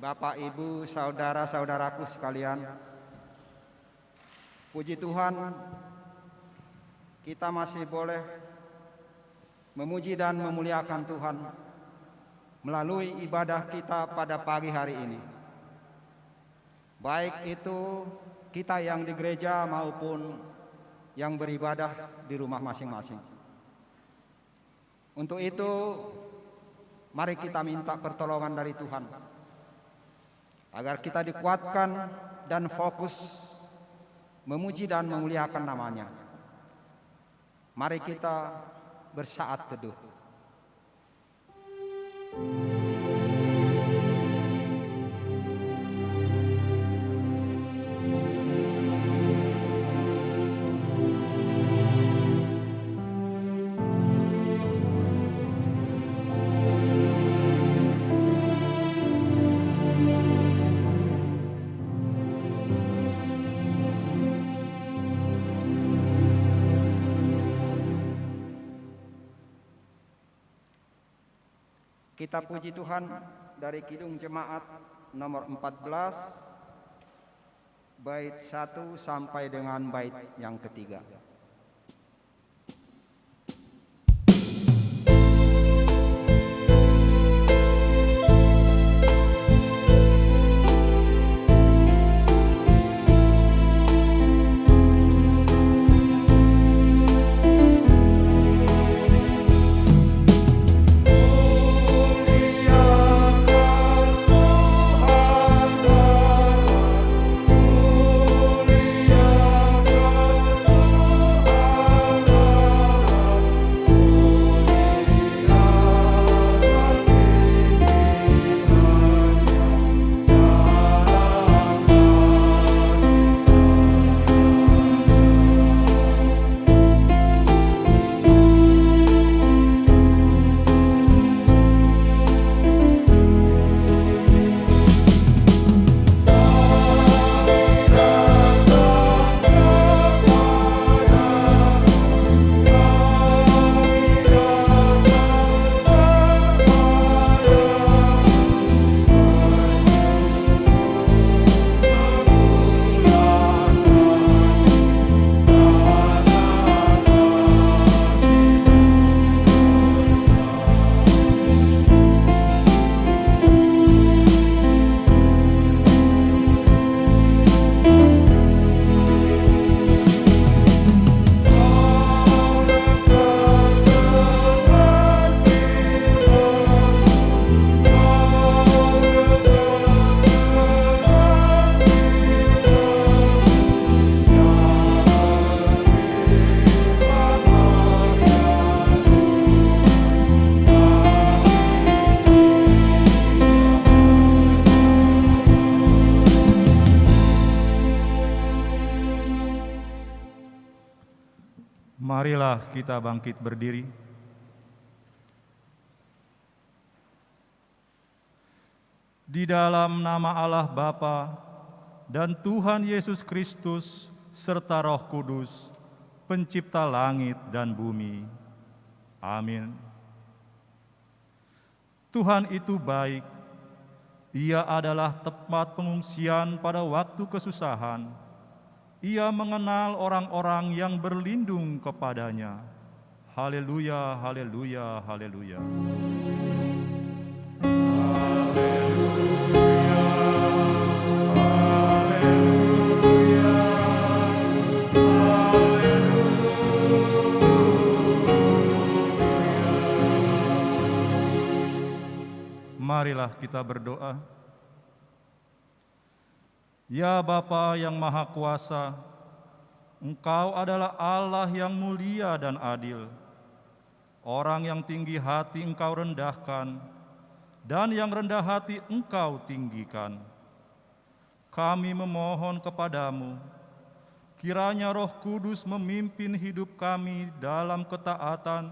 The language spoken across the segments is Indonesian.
Bapak, Ibu, saudara-saudaraku sekalian, puji Tuhan, kita masih boleh memuji dan memuliakan Tuhan melalui ibadah kita pada pagi hari ini. Baik itu kita yang di gereja maupun yang beribadah di rumah masing-masing. Untuk itu, mari kita minta pertolongan dari Tuhan, agar kita dikuatkan dan fokus memuji dan memuliakan namanya. Mari kita bersaat teduh. Kita puji Tuhan dari Kidung Jemaat nomor 14, bait 1 sampai dengan bait yang ketiga. Marilah kita bangkit berdiri. Di dalam nama Allah Bapa dan Tuhan Yesus Kristus serta Roh Kudus, pencipta langit dan bumi. Amin. Tuhan itu baik. Ia adalah tempat pengungsian pada waktu kesusahan. Ia mengenal orang-orang yang berlindung kepadanya. Haleluya, haleluya, haleluya. Marilah kita berdoa. Ya Bapa yang Maha Kuasa, Engkau adalah Allah yang mulia dan adil. Orang yang tinggi hati Engkau rendahkan, dan yang rendah hati Engkau tinggikan. Kami memohon kepadamu, kiranya Roh Kudus memimpin hidup kami dalam ketaatan,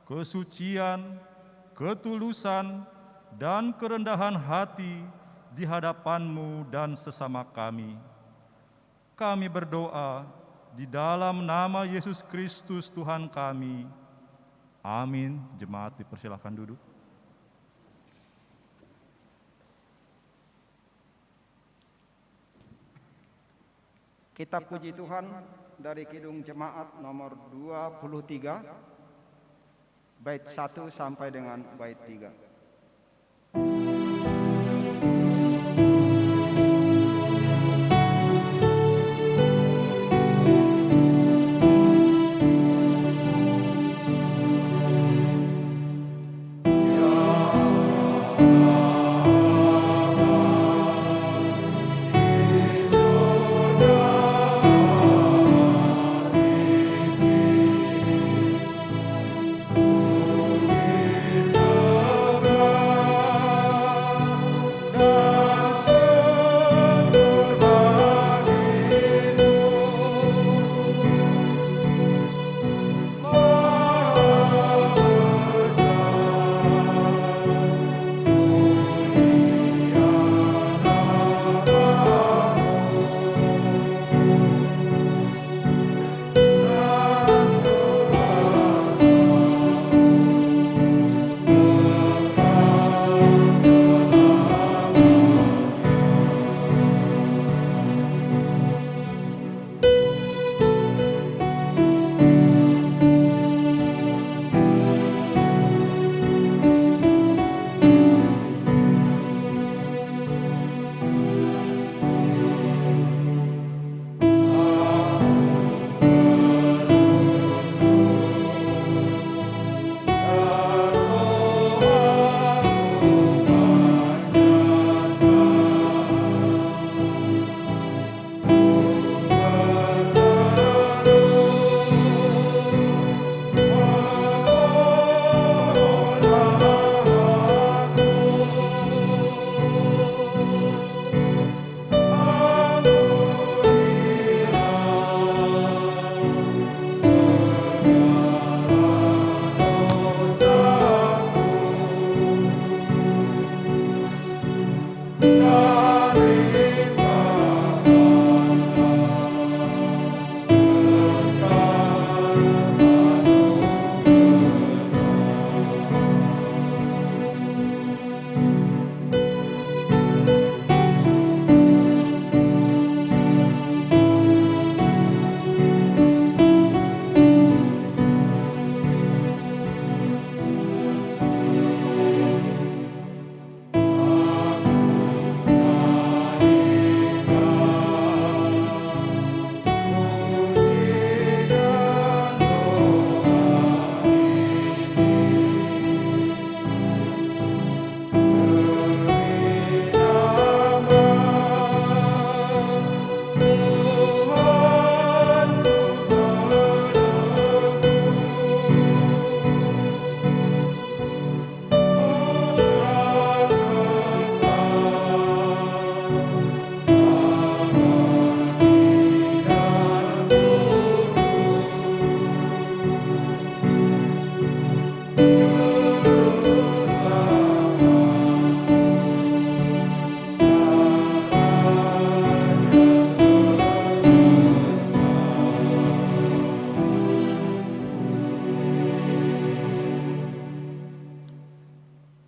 kesucian, ketulusan, dan kerendahan hati di hadapan-Mu dan sesama kami. Kami berdoa di dalam nama Yesus Kristus Tuhan kami. Amin. Jemaat dipersilahkan duduk. Kitab Puji Tuhan dari Kidung Jemaat nomor 23, bait 1 sampai dengan bait 3.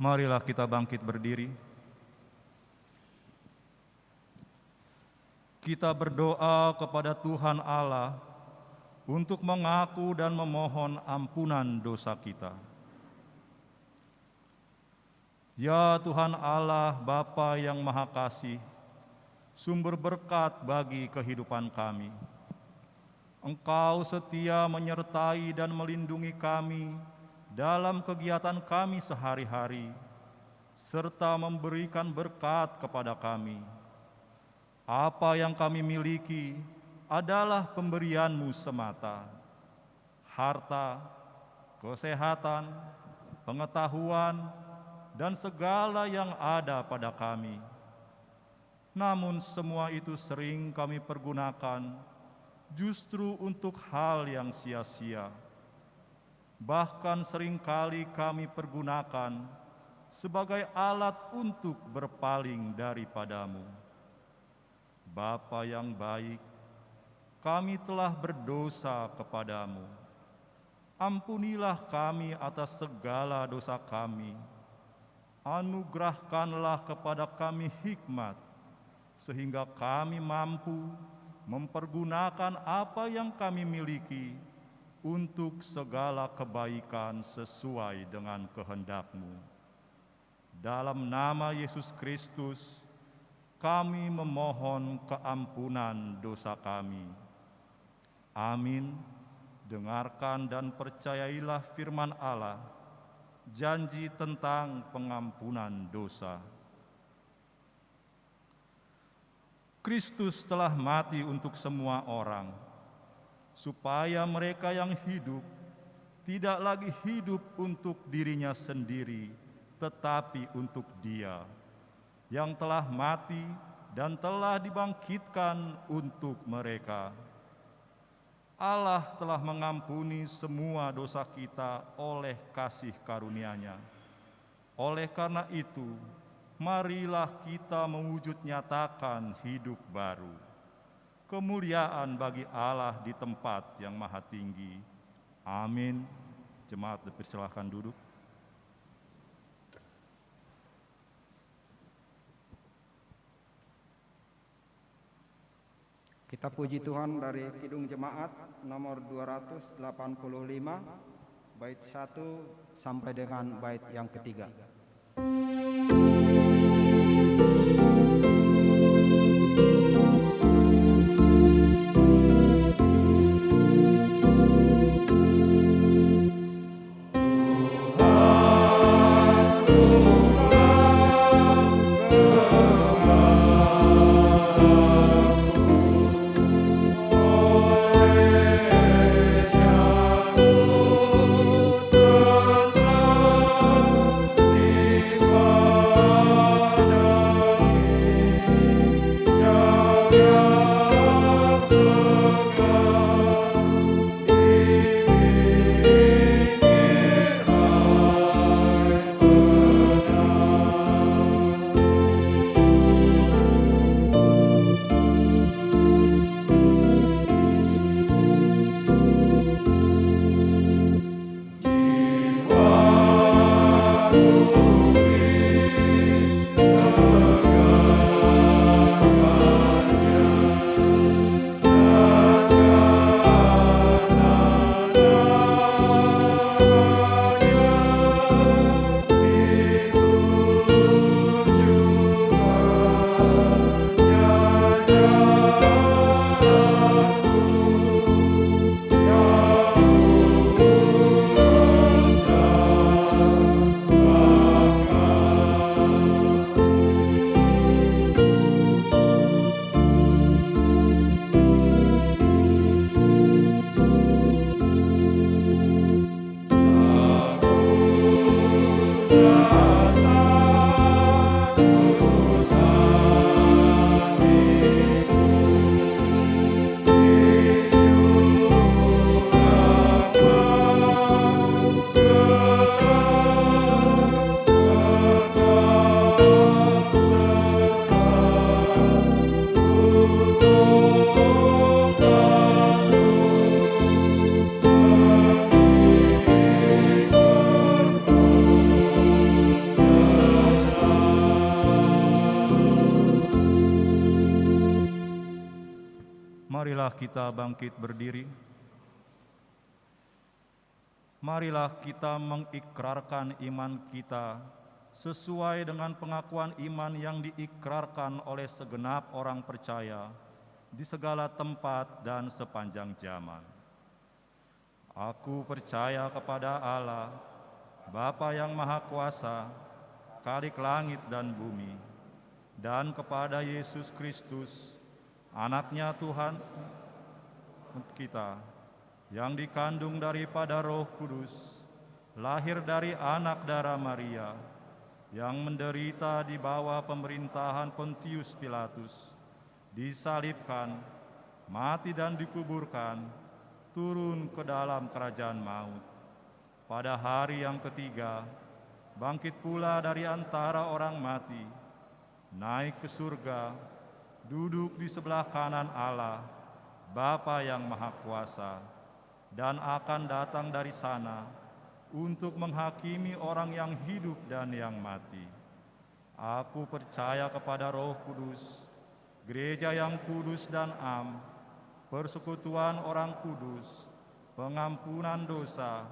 Marilah kita bangkit berdiri. Kita berdoa kepada Tuhan Allah untuk mengaku dan memohon ampunan dosa kita. Ya Tuhan Allah, Bapa yang Maha Kasih, sumber berkat bagi kehidupan kami. Engkau setia menyertai dan melindungi kami dalam kegiatan kami sehari-hari, serta memberikan berkat kepada kami. Apa yang kami miliki adalah pemberian-Mu semata. Harta, kesehatan, pengetahuan, dan segala yang ada pada kami. Namun semua itu sering kami pergunakan justru untuk hal yang sia-sia. Bahkan seringkali kami pergunakan sebagai alat untuk berpaling daripada-Mu. Bapa yang baik, kami telah berdosa kepadamu. Ampunilah kami atas segala dosa kami. Anugerahkanlah kepada kami hikmat, sehingga kami mampu mempergunakan apa yang kami miliki untuk segala kebaikan sesuai dengan kehendak-Mu. Dalam nama Yesus Kristus, kami memohon keampunan dosa kami. Amin. Dengarkan dan percayailah firman Allah, janji tentang pengampunan dosa. Kristus telah mati untuk semua orang, supaya mereka yang hidup tidak lagi hidup untuk dirinya sendiri, tetapi untuk Dia yang telah mati dan telah dibangkitkan untuk mereka. Allah telah mengampuni semua dosa kita oleh kasih karunia-Nya. Oleh karena itu, marilah kita mewujud nyatakan hidup baru. Kemuliaan bagi Allah di tempat yang maha tinggi. Amin. Jemaat dipersilahkan duduk. Kita puji Tuhan dari Kidung Jemaat nomor 285, bait 1 sampai dengan bait yang ketiga. Marilah kita bangkit berdiri. Marilah kita mengikrarkan iman kita sesuai dengan pengakuan iman yang diikrarkan oleh segenap orang percaya di segala tempat dan sepanjang zaman. Aku percaya kepada Allah, Bapa yang Maha Kuasa, Khalik langit dan bumi, dan kepada Yesus Kristus, Anak-Nya Tuhan kita, yang dikandung daripada Roh Kudus, lahir dari anak darah Maria, yang menderita di bawah pemerintahan Pontius Pilatus, disalibkan, mati dan dikuburkan, turun ke dalam kerajaan maut. Pada hari yang ketiga, bangkit pula dari antara orang mati, naik ke surga, duduk di sebelah kanan Allah, Bapa yang Maha Kuasa, dan akan datang dari sana untuk menghakimi orang yang hidup dan yang mati. Aku percaya kepada Roh Kudus, gereja yang kudus dan am, persekutuan orang kudus, pengampunan dosa,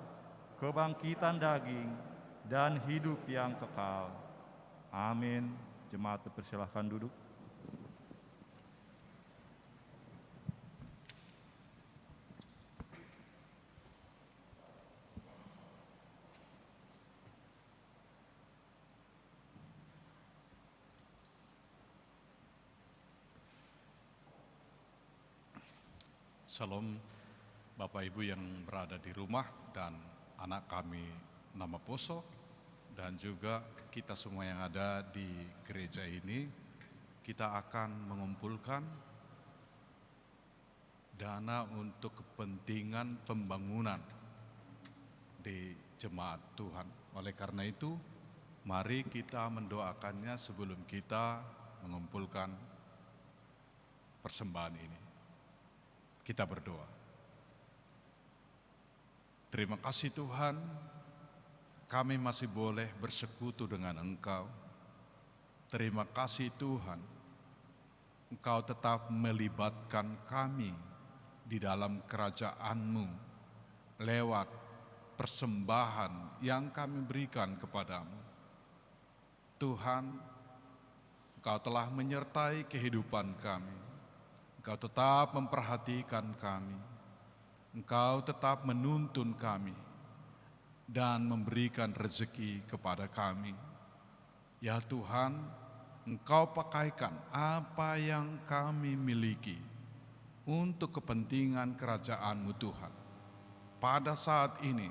kebangkitan daging, dan hidup yang kekal. Amin. Jemaat dipersilahkan duduk. Salam Bapak Ibu yang berada di rumah dan anak kami Nama Poso dan juga kita semua yang ada di gereja ini. Kita akan mengumpulkan dana untuk kepentingan pembangunan di jemaat Tuhan. Oleh karena itu, mari kita mendoakannya sebelum kita mengumpulkan persembahan ini. Kita berdoa. Terima kasih Tuhan, kami masih boleh bersekutu dengan Engkau. Terima kasih Tuhan, Engkau tetap melibatkan kami di dalam kerajaan-Mu lewat persembahan yang kami berikan kepadamu. Tuhan, Engkau telah menyertai kehidupan kami. Engkau tetap memperhatikan kami, Engkau tetap menuntun kami, dan memberikan rezeki kepada kami. Ya Tuhan, Engkau pakaikan apa yang kami miliki untuk kepentingan kerajaan-Mu Tuhan. Pada saat ini,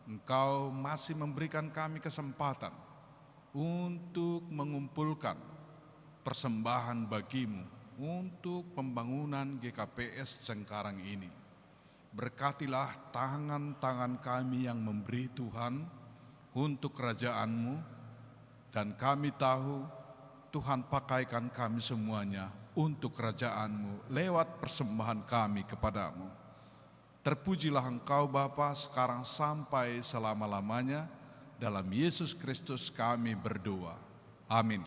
Engkau masih memberikan kami kesempatan untuk mengumpulkan persembahan bagi-Mu untuk pembangunan GKPS Cengkareng ini. Berkatilah tangan-tangan kami yang memberi Tuhan untuk kerajaan-Mu, dan kami tahu Tuhan pakaikan kami semuanya untuk kerajaan-Mu lewat persembahan kami kepadamu. Terpujilah Engkau Bapa sekarang sampai selama-lamanya. Dalam Yesus Kristus kami berdoa. Amin.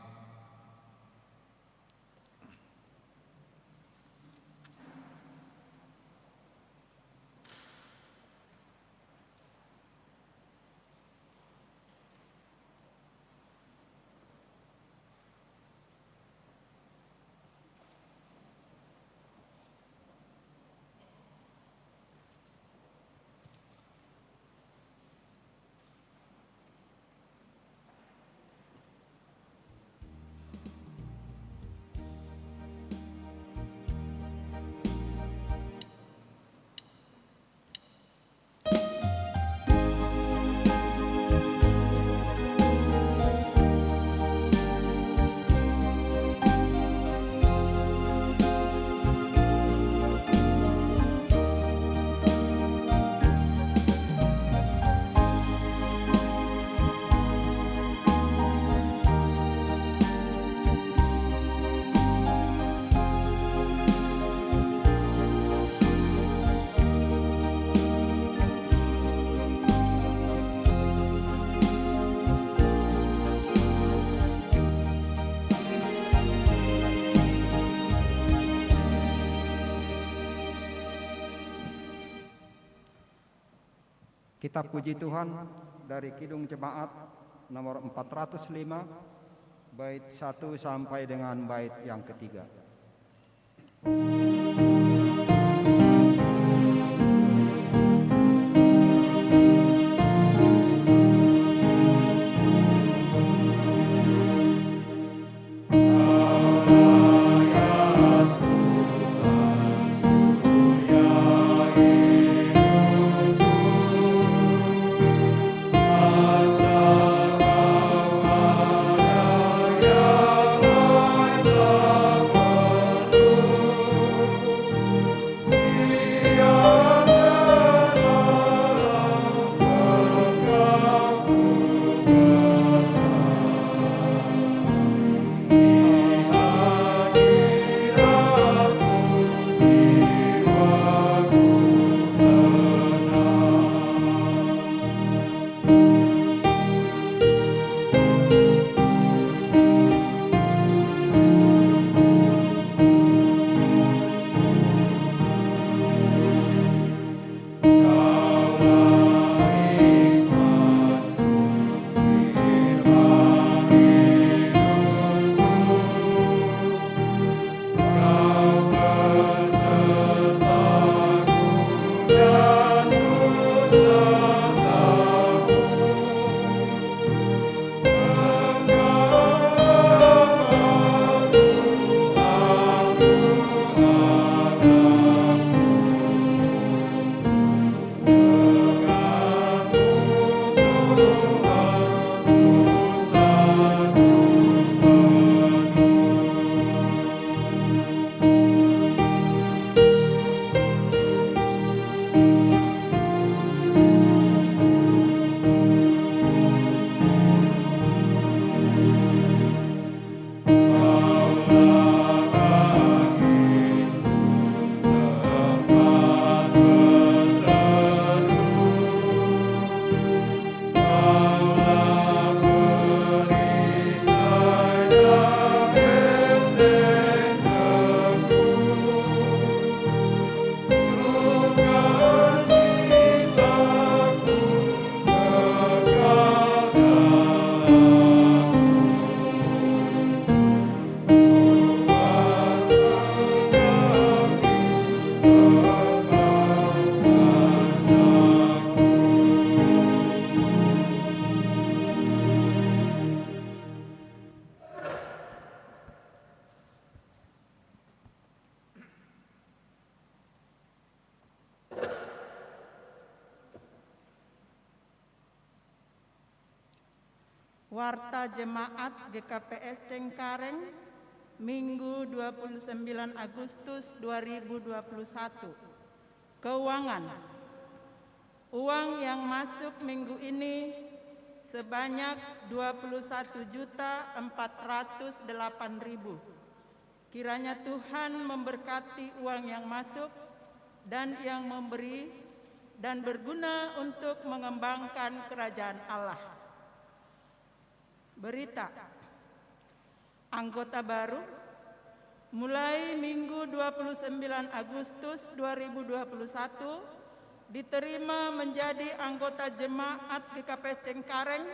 Kita puji Tuhan dari Kidung Jemaat nomor 405, bait 1 sampai dengan bait yang ketiga. Warta Jemaat GKPS Cengkareng, Minggu 29 Agustus 2021. Keuangan. Uang yang masuk minggu ini sebanyak 21.408.000. Kiranya Tuhan memberkati uang yang masuk dan yang memberi dan berguna untuk mengembangkan kerajaan Allah. Berita. Anggota baru mulai Minggu 29 Agustus 2021 diterima menjadi anggota Jemaat GKPS Cengkareng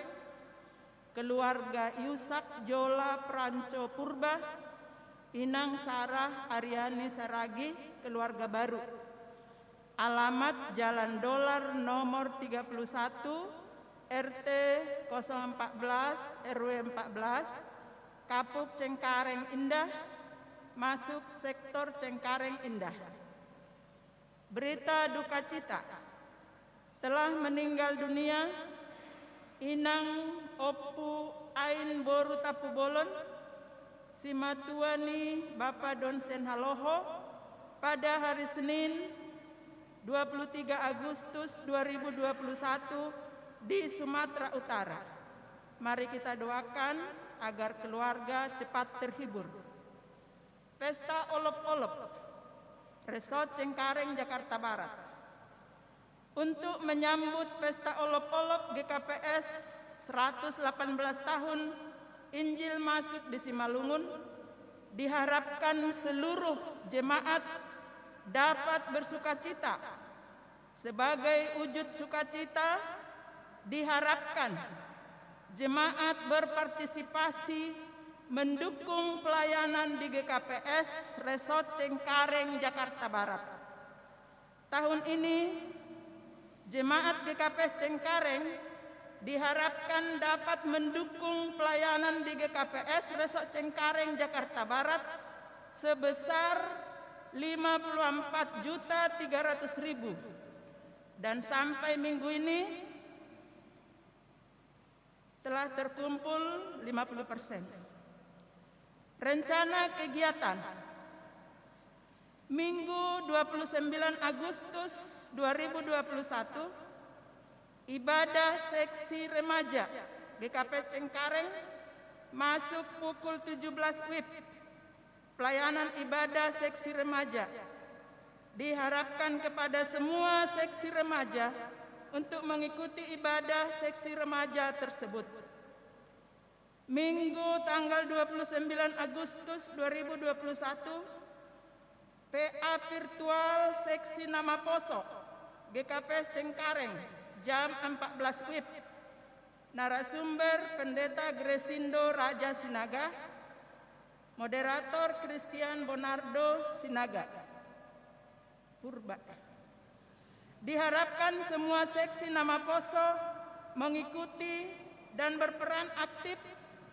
keluarga Yusak Jola Pranco Purba, Inang Sarah Aryani Saragi, keluarga baru. Alamat Jalan Dolar nomor 31 RT 014 RW 14 Kapuk Cengkareng Indah, masuk sektor Cengkareng Indah. Berita duka cita, telah meninggal dunia Inang Opu Ain Boru Tapubolon Simatuani Bapak Donsen Haloho pada hari Senin 23 Agustus 2021 di Sumatera Utara. Mari kita doakan agar keluarga cepat terhibur. Pesta Olop-Olop, Resort Cengkareng, Jakarta Barat. Untuk menyambut Pesta Olop-Olop GKPS 118 tahun Injil masuk di Simalungun, diharapkan seluruh jemaat dapat bersukacita. Sebagai wujud sukacita, diharapkan jemaat berpartisipasi mendukung pelayanan di GKPS Resort Cengkareng, Jakarta Barat. Tahun ini, jemaat GKPS Cengkareng diharapkan dapat mendukung pelayanan di GKPS Resort Cengkareng, Jakarta Barat sebesar 54.300.000 dan sampai minggu ini telah terkumpul 50%. Rencana kegiatan Minggu 29 Agustus 2021, ibadah seksi remaja GKPS Cengkareng masuk pukul 17 WIB. Pelayanan ibadah seksi remaja diharapkan kepada semua seksi remaja untuk mengikuti ibadah seksi remaja tersebut. Minggu tanggal 29 Agustus 2021, PA virtual seksi Nama Poso GKPS Cengkareng jam 14 WIB. Narasumber Pendeta Gresindo Raja Sinaga, moderator Christian Bonardo Sinaga Purba. Diharapkan semua seksi Nama Poso mengikuti dan berperan aktif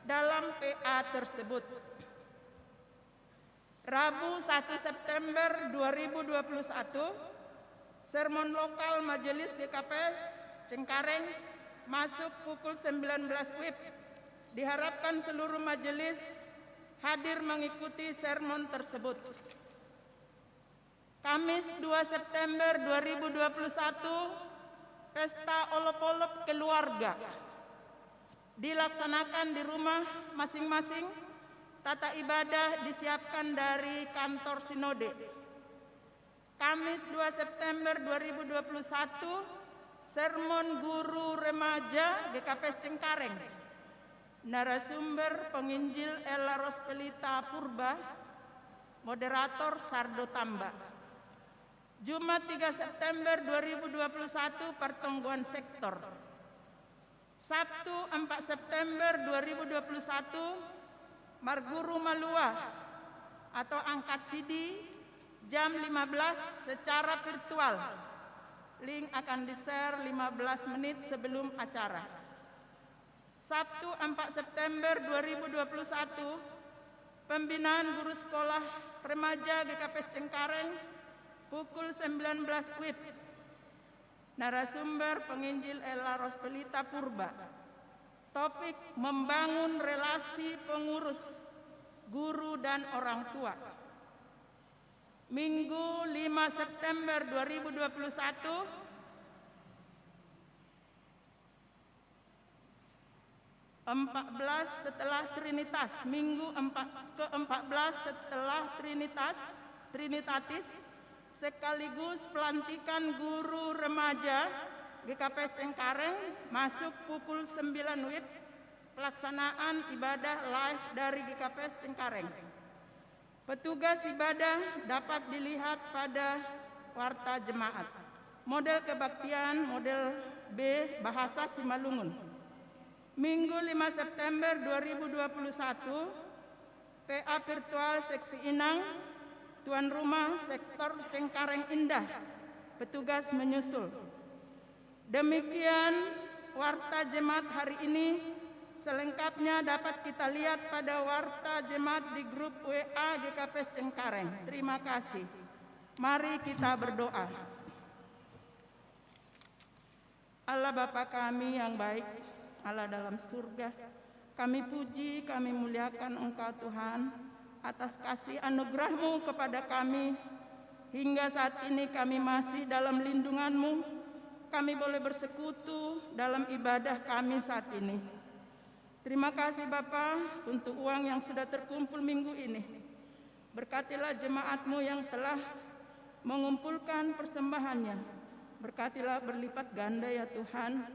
dalam PA tersebut. Rabu 1 September 2021, sermon lokal Majelis GKPS Cengkareng masuk pukul 19 WIB. Diharapkan seluruh majelis hadir mengikuti sermon tersebut. Kamis 2 September 2021, Pesta Olop-Olop Keluarga dilaksanakan di rumah masing-masing. Tata ibadah disiapkan dari kantor Sinode. Kamis 2 September 2021, sermon guru remaja GKPS Cengkareng. Narasumber penginjil Ella Rospelita Purba, moderator Sardo Tamba. Jumat 3 September 2021, pertemuan sektor. Sabtu 4 September 2021, Marguru Malua atau angkat sidi jam 15 secara virtual. Link akan di-share 15 menit sebelum acara. Sabtu 4 September 2021, pembinaan guru sekolah remaja GKPS Cengkareng pukul 19 WIB. Narasumber penginjil Ella Rospelita Purba. Topik membangun relasi pengurus, guru dan orang tua. Minggu 5 September 2021 14 setelah Trinitas, Minggu ke-14 setelah Trinitatis, sekaligus pelantikan guru remaja GKP Cengkareng masuk pukul 9 WIB, pelaksanaan ibadah live dari GKP Cengkareng. Petugas ibadah dapat dilihat pada warta jemaat. Model kebaktian, model B, bahasa Simalungun. Minggu 5 September 2021, PA virtual seksi Inang, tuan rumah sektor Cengkareng Indah, petugas menyusul. Demikian warta jemaat hari ini, selengkapnya dapat kita lihat pada warta jemaat di grup WA GKP Cengkareng. Terima kasih. Mari kita berdoa. Allah Bapa kami yang baik, Allah dalam surga, kami puji, kami muliakan Engkau Tuhan atas kasih anugerah-Mu kepada kami. Hingga saat ini kami masih dalam lindungan-Mu, kami boleh bersekutu dalam ibadah kami saat ini. Terima kasih Bapa untuk uang yang sudah terkumpul minggu ini. Berkatilah jemaat-Mu yang telah mengumpulkan persembahannya. Berkatilah berlipat ganda ya Tuhan,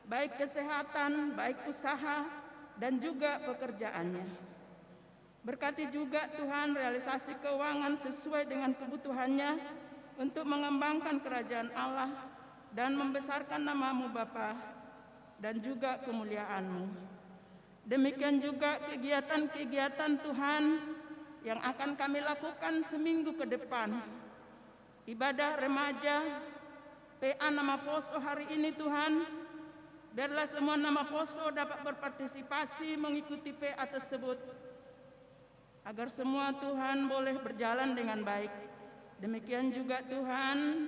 baik kesehatan, baik usaha, dan juga pekerjaannya. Berkati juga Tuhan realisasi keuangan sesuai dengan kebutuhannya untuk mengembangkan kerajaan Allah dan membesarkan nama-Mu Bapa dan juga kemuliaan-Mu. Demikian juga kegiatan-kegiatan Tuhan yang akan kami lakukan seminggu ke depan. Ibadah remaja, PA Nama Poso hari ini Tuhan, biarlah semua nama Poso dapat berpartisipasi mengikuti PA tersebut, agar semua Tuhan boleh berjalan dengan baik. Demikian juga Tuhan,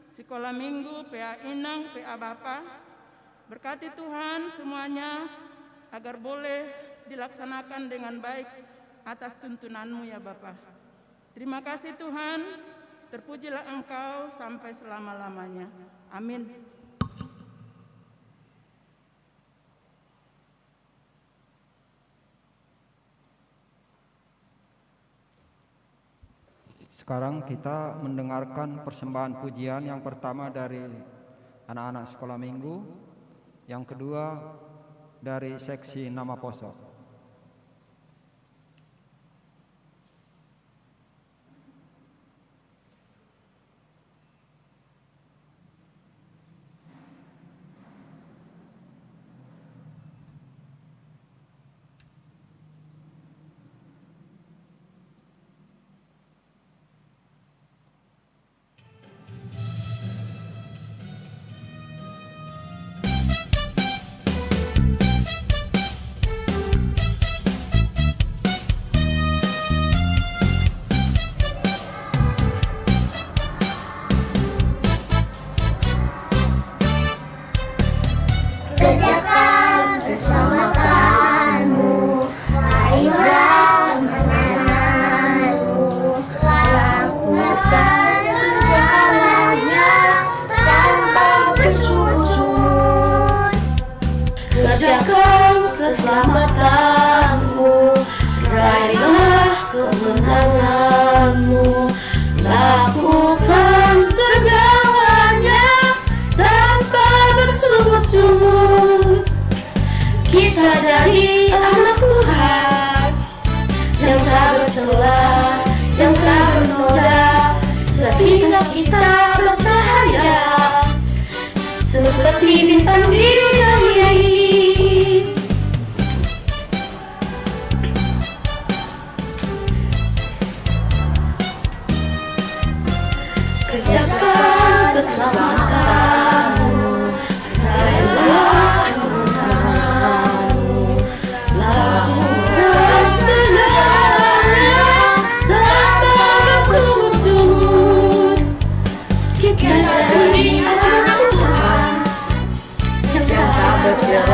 sekolah minggu, PA Inang, PA Bapa, berkati Tuhan semuanya, agar boleh dilaksanakan dengan baik atas tuntunan-Mu ya Bapa. Terima kasih Tuhan, terpujilah Engkau sampai selama-lamanya. Amin. Sekarang kita mendengarkan persembahan pujian yang pertama dari anak-anak sekolah minggu, yang kedua dari seksi Nama Poso. Kerjakan keselamatanmu, raihlah kemenanganmu, lakukan segalanya tanpa bersungut-sungut. Kerjakan keselamatanmu, raihlah kemenanganmu, lakukan segalanya tanpa bersungut-sungut. Kita dari anak Tuhan yang tak bercelah, yang tak bernoda, sehingga kita bercahaya seperti bintang di dunia ini. Kerjakan keselamatanmu, raihlah kemenanganmu, lakukan segalanya tanpa bersungut-sungut. Kita dari anak Tuhan yang tak bercelah,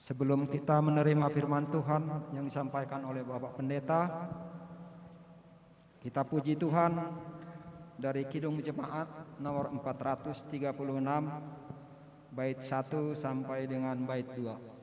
Sebelum kita menerima firman Tuhan yang disampaikan oleh Bapak Pendeta, kita puji Tuhan dari Kidung Jemaat nomor 436 bait 1 sampai dengan bait 2.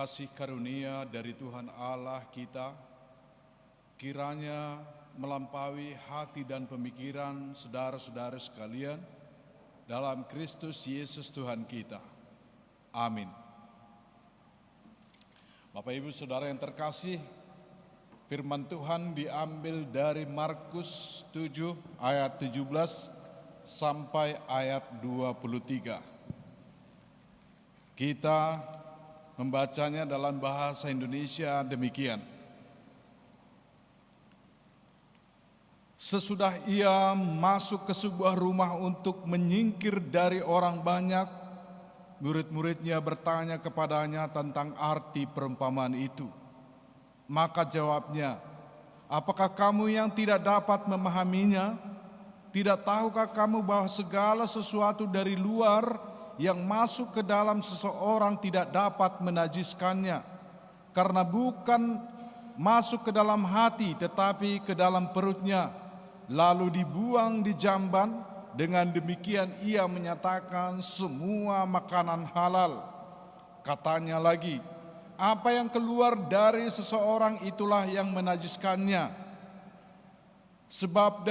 Kasih karunia dari Tuhan Allah kita kiranya melampaui hati dan pemikiran saudara-saudara sekalian dalam Kristus Yesus Tuhan kita. Amin. Bapak Ibu Saudara yang terkasih, firman Tuhan diambil dari Markus 7 ayat 17 sampai ayat 23. Kita membacanya dalam bahasa Indonesia demikian. Sesudah ia masuk ke sebuah rumah untuk menyingkir dari orang banyak, murid-muridnya bertanya kepadanya tentang arti perumpamaan itu. Maka jawabnya, apakah kamu yang tidak dapat memahaminya? Tidak tahukah kamu bahwa segala sesuatu dari luar yang masuk ke dalam seseorang tidak dapat menajiskannya, karena bukan masuk ke dalam hati tetapi ke dalam perutnya, lalu dibuang di jamban. Dengan demikian ia menyatakan semua makanan halal. Katanya lagi, apa yang keluar dari seseorang itulah yang menajiskannya. Sebab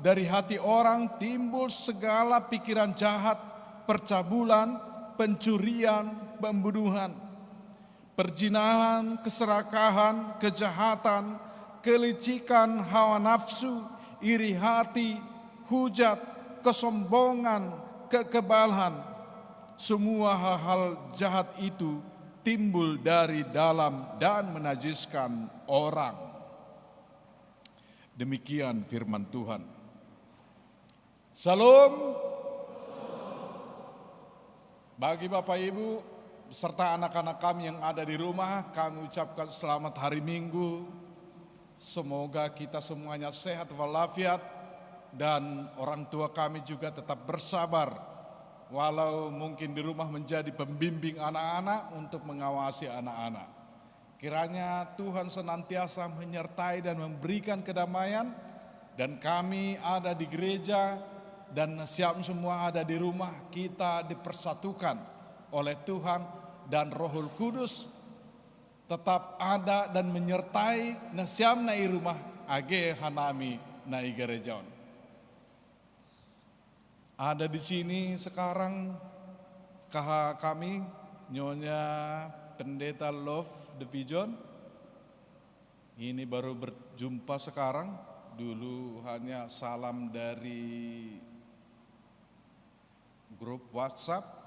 dari hati orang timbul segala pikiran jahat, percabulan, pencurian, pembunuhan, perzinahan, keserakahan, kejahatan, kelicikan, hawa nafsu, iri hati, hujat, kesombongan, kekebalan. Semua hal-hal jahat itu timbul dari dalam dan menajiskan orang. Demikian firman Tuhan. Salam. Bagi Bapak Ibu serta anak-anak kami yang ada di rumah, kami ucapkan selamat hari Minggu, semoga kita semuanya sehat walafiat, dan orang tua kami juga tetap bersabar, walau mungkin di rumah menjadi pembimbing anak-anak untuk mengawasi anak-anak. Kiranya Tuhan senantiasa menyertai dan memberikan kedamaian, dan kami ada di gereja dan siap semua ada di rumah, kita dipersatukan oleh Tuhan, dan Rohul Kudus tetap ada dan menyertai nasiam nai rumah age hanami nai gerejaon. Ada di sini sekarang kami Nyonya Pendeta Love Division. Ini baru berjumpa sekarang, dulu hanya salam dari grup WhatsApp.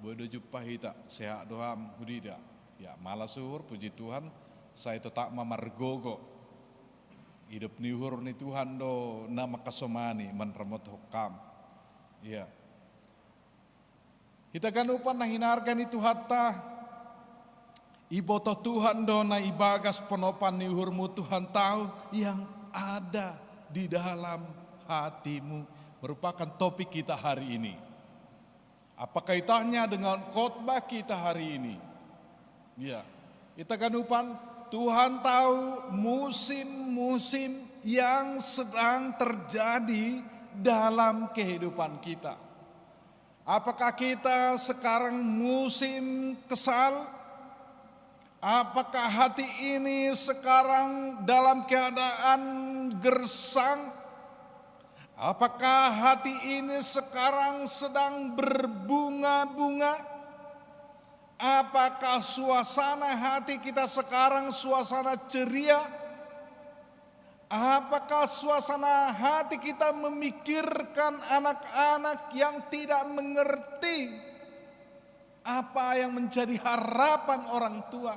Bodo jumpa hita sehat doam hudida. Ya malah suhur, puji Tuhan, saya tetap mamargogo. Hidup nihur ni Tuhan do nama kasomani menremot hukam. Ya. Kita kan upan nahinarkan itu hatta iboto Tuhan do na ibagas penopan nihurmu, Tuhan tahu yang ada di dalam hatimu, merupakan topik kita hari ini. Apa kaitannya dengan khotbah kita hari ini? Ya, kita kan upan Tuhan tahu musim-musim yang sedang terjadi dalam kehidupan kita. Apakah kita sekarang musim kesal? Apakah hati ini sekarang dalam keadaan gersang? Apakah hati ini sekarang sedang berbunga-bunga? Apakah suasana hati kita sekarang suasana ceria? Apakah suasana hati kita memikirkan anak-anak yang tidak mengerti apa yang menjadi harapan orang tua,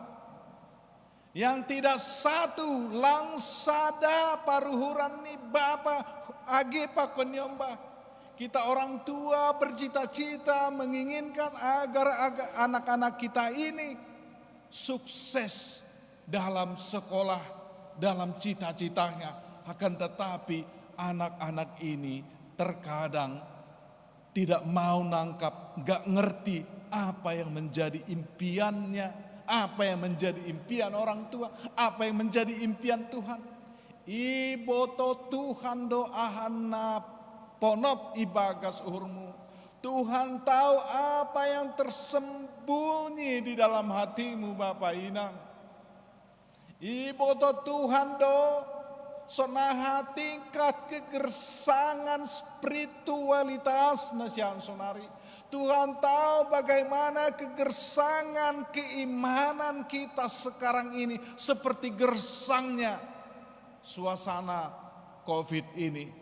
yang tidak satu langsada paruhuran ni bapa age pakonyomba. Kita orang tua bercita-cita menginginkan agar anak-anak kita ini sukses dalam sekolah, dalam cita-citanya. Akan tetapi anak-anak ini terkadang tidak mau nangkap, gak ngerti apa yang menjadi impiannya, apa yang menjadi impian orang tua, apa yang menjadi impian Tuhan. Iboto Tuhan doahana ponop ibagas uhurmu. Tuhan tahu apa yang tersembunyi di dalam hatimu, Bapak Inang. Iboto Tuhan do sonaha tingkat kegersangan spiritualitas nasiam sonari. Tuhan tahu bagaimana kegersangan keimanan kita sekarang ini, seperti gersangnya suasana COVID ini.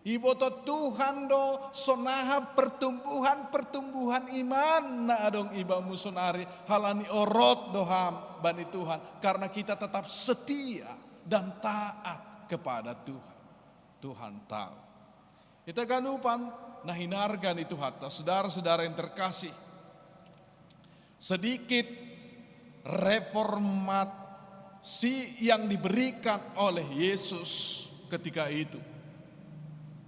Iboto Tuhan do sonaha pertumbuhan iman na adong iba musonari halani orot doham bani Tuhan, karena kita tetap setia dan taat kepada Tuhan. Tuhan tahu. Kita ganupan nahinargan itu hatta saudara-saudara yang terkasih. Sedikit reformasi yang diberikan oleh Yesus ketika itu.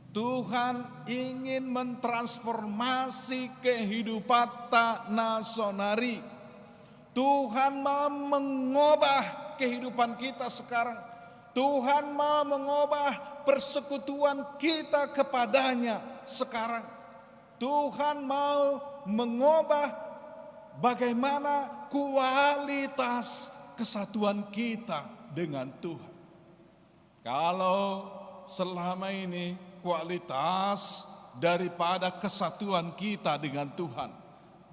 Tuhan ingin mentransformasi kehidupan nasonari. Tuhan mau mengubah kehidupan kita sekarang. Tuhan mau mengubah persekutuan kita kepadanya sekarang. Tuhan mau mengubah bagaimana kualitas kesatuan kita dengan Tuhan. Kalau selama ini kualitas daripada kesatuan kita dengan Tuhan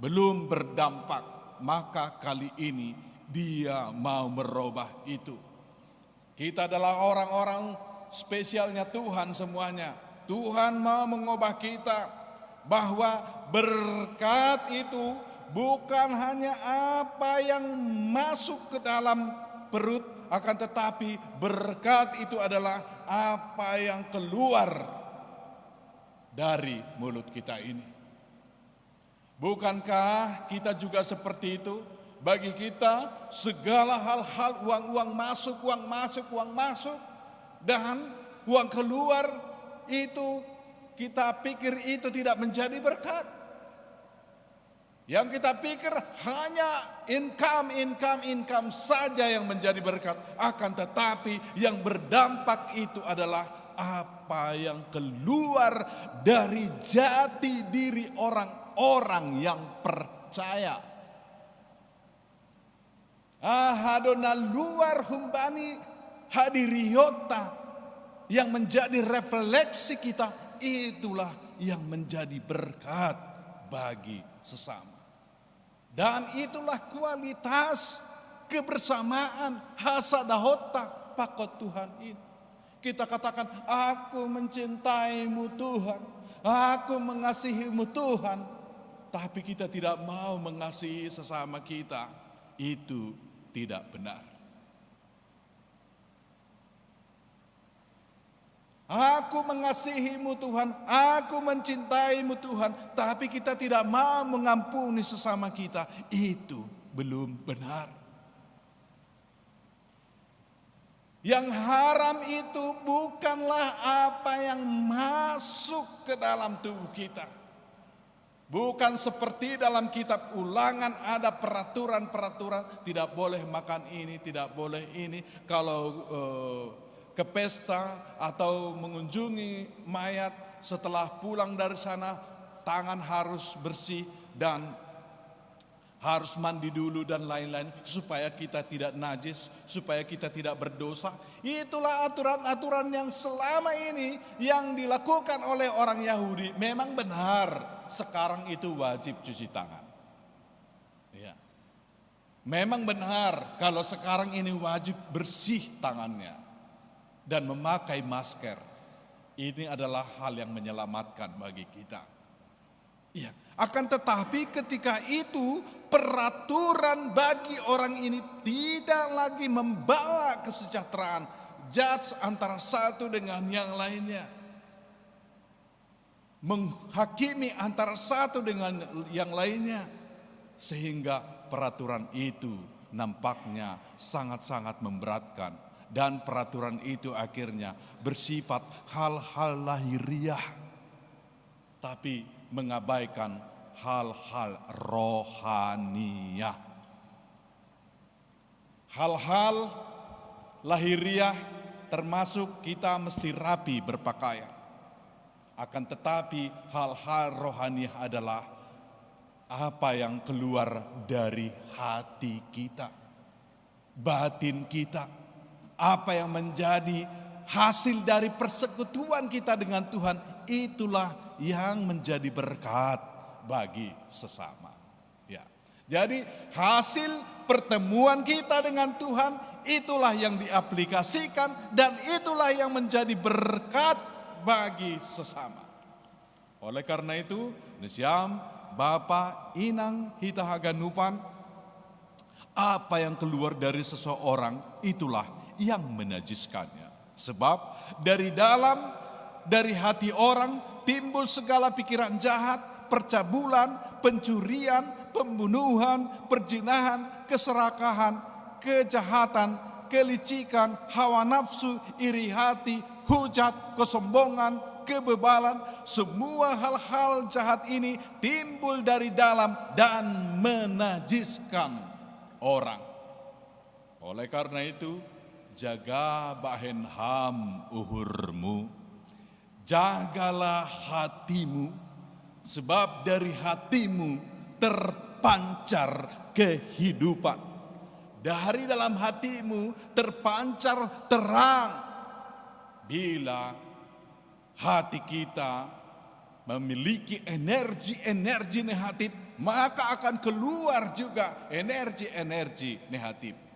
belum berdampak, maka kali ini Dia mau merubah itu. Kita adalah orang-orang spesialnya Tuhan semuanya. Tuhan mau mengubah kita, bahwa berkat itu bukan hanya apa yang masuk ke dalam perut, akan tetapi berkat itu adalah apa yang keluar dari mulut kita ini. Bukankah kita juga seperti itu? bagi kita segala hal-hal uang masuk, dan uang keluar itu kita pikir itu tidak menjadi berkat. Yang kita pikir hanya income saja yang menjadi berkat. Akan tetapi yang berdampak itu adalah apa yang keluar dari jati diri orang-orang yang percaya. Ahadona luar humbani hadiriyota, yang menjadi refleksi kita, itulah yang menjadi berkat bagi sesama. Dan itulah kualitas kebersamaan hasadahota pakot Tuhan ini. Kita katakan, aku mencintaimu Tuhan, aku mengasihimu Tuhan, tapi kita tidak mau mengasihi sesama kita. Itu tidak benar. Aku mengasihimu Tuhan, aku mencintaimu Tuhan, tapi kita tidak mau mengampuni sesama kita. Itu belum benar. Yang haram itu bukanlah apa yang masuk ke dalam tubuh kita. Bukan seperti dalam kitab Ulangan ada peraturan-peraturan, tidak boleh makan ini, tidak boleh ini. Kalau ke pesta atau mengunjungi mayat, setelah pulang dari sana tangan harus bersih dan harus mandi dulu dan lain-lain supaya kita tidak najis, supaya kita tidak berdosa. Itulah aturan-aturan yang selama ini yang dilakukan oleh orang Yahudi. Memang benar sekarang itu wajib cuci tangan. Ya. Memang benar kalau sekarang ini wajib bersih tangannya dan memakai masker. Ini adalah hal yang menyelamatkan bagi kita. Ya, akan tetapi ketika itu peraturan bagi orang ini tidak lagi membawa kesejahteraan, judge antara satu dengan yang lainnya, menghakimi antara satu dengan yang lainnya, sehingga peraturan itu nampaknya sangat-sangat memberatkan. Dan peraturan itu akhirnya bersifat hal-hal lahiriah, tapi mengabaikan hal-hal rohaniah. Hal-hal lahiriah termasuk kita mesti rapi berpakaian. Akan tetapi hal-hal rohaniah adalah apa yang keluar dari hati kita, batin kita. Apa yang menjadi hasil dari persekutuan kita dengan Tuhan, itulah yang menjadi berkat bagi sesama. Ya. Jadi hasil pertemuan kita dengan Tuhan, itulah yang diaplikasikan dan itulah yang menjadi berkat bagi sesama. Oleh karena itu, Nesiam, Bapa, Inang, Hitahaganupan, apa yang keluar dari seseorang, itulah yang menajiskannya. Sebab dari hati orang timbul segala pikiran jahat, percabulan, pencurian, pembunuhan, perzinahan, keserakahan, kejahatan, kelicikan, hawa nafsu, iri hati, hujat, kesombongan, kebebalan. Semua hal-hal jahat ini timbul dari dalam dan menajiskan orang. Oleh karena itu, jaga bahen ham uhurmu, jagalah hatimu, sebab dari hatimu terpancar kehidupan. Dari dalam hatimu terpancar terang. Bila hati kita memiliki energi negatif, maka akan keluar juga energi negatif.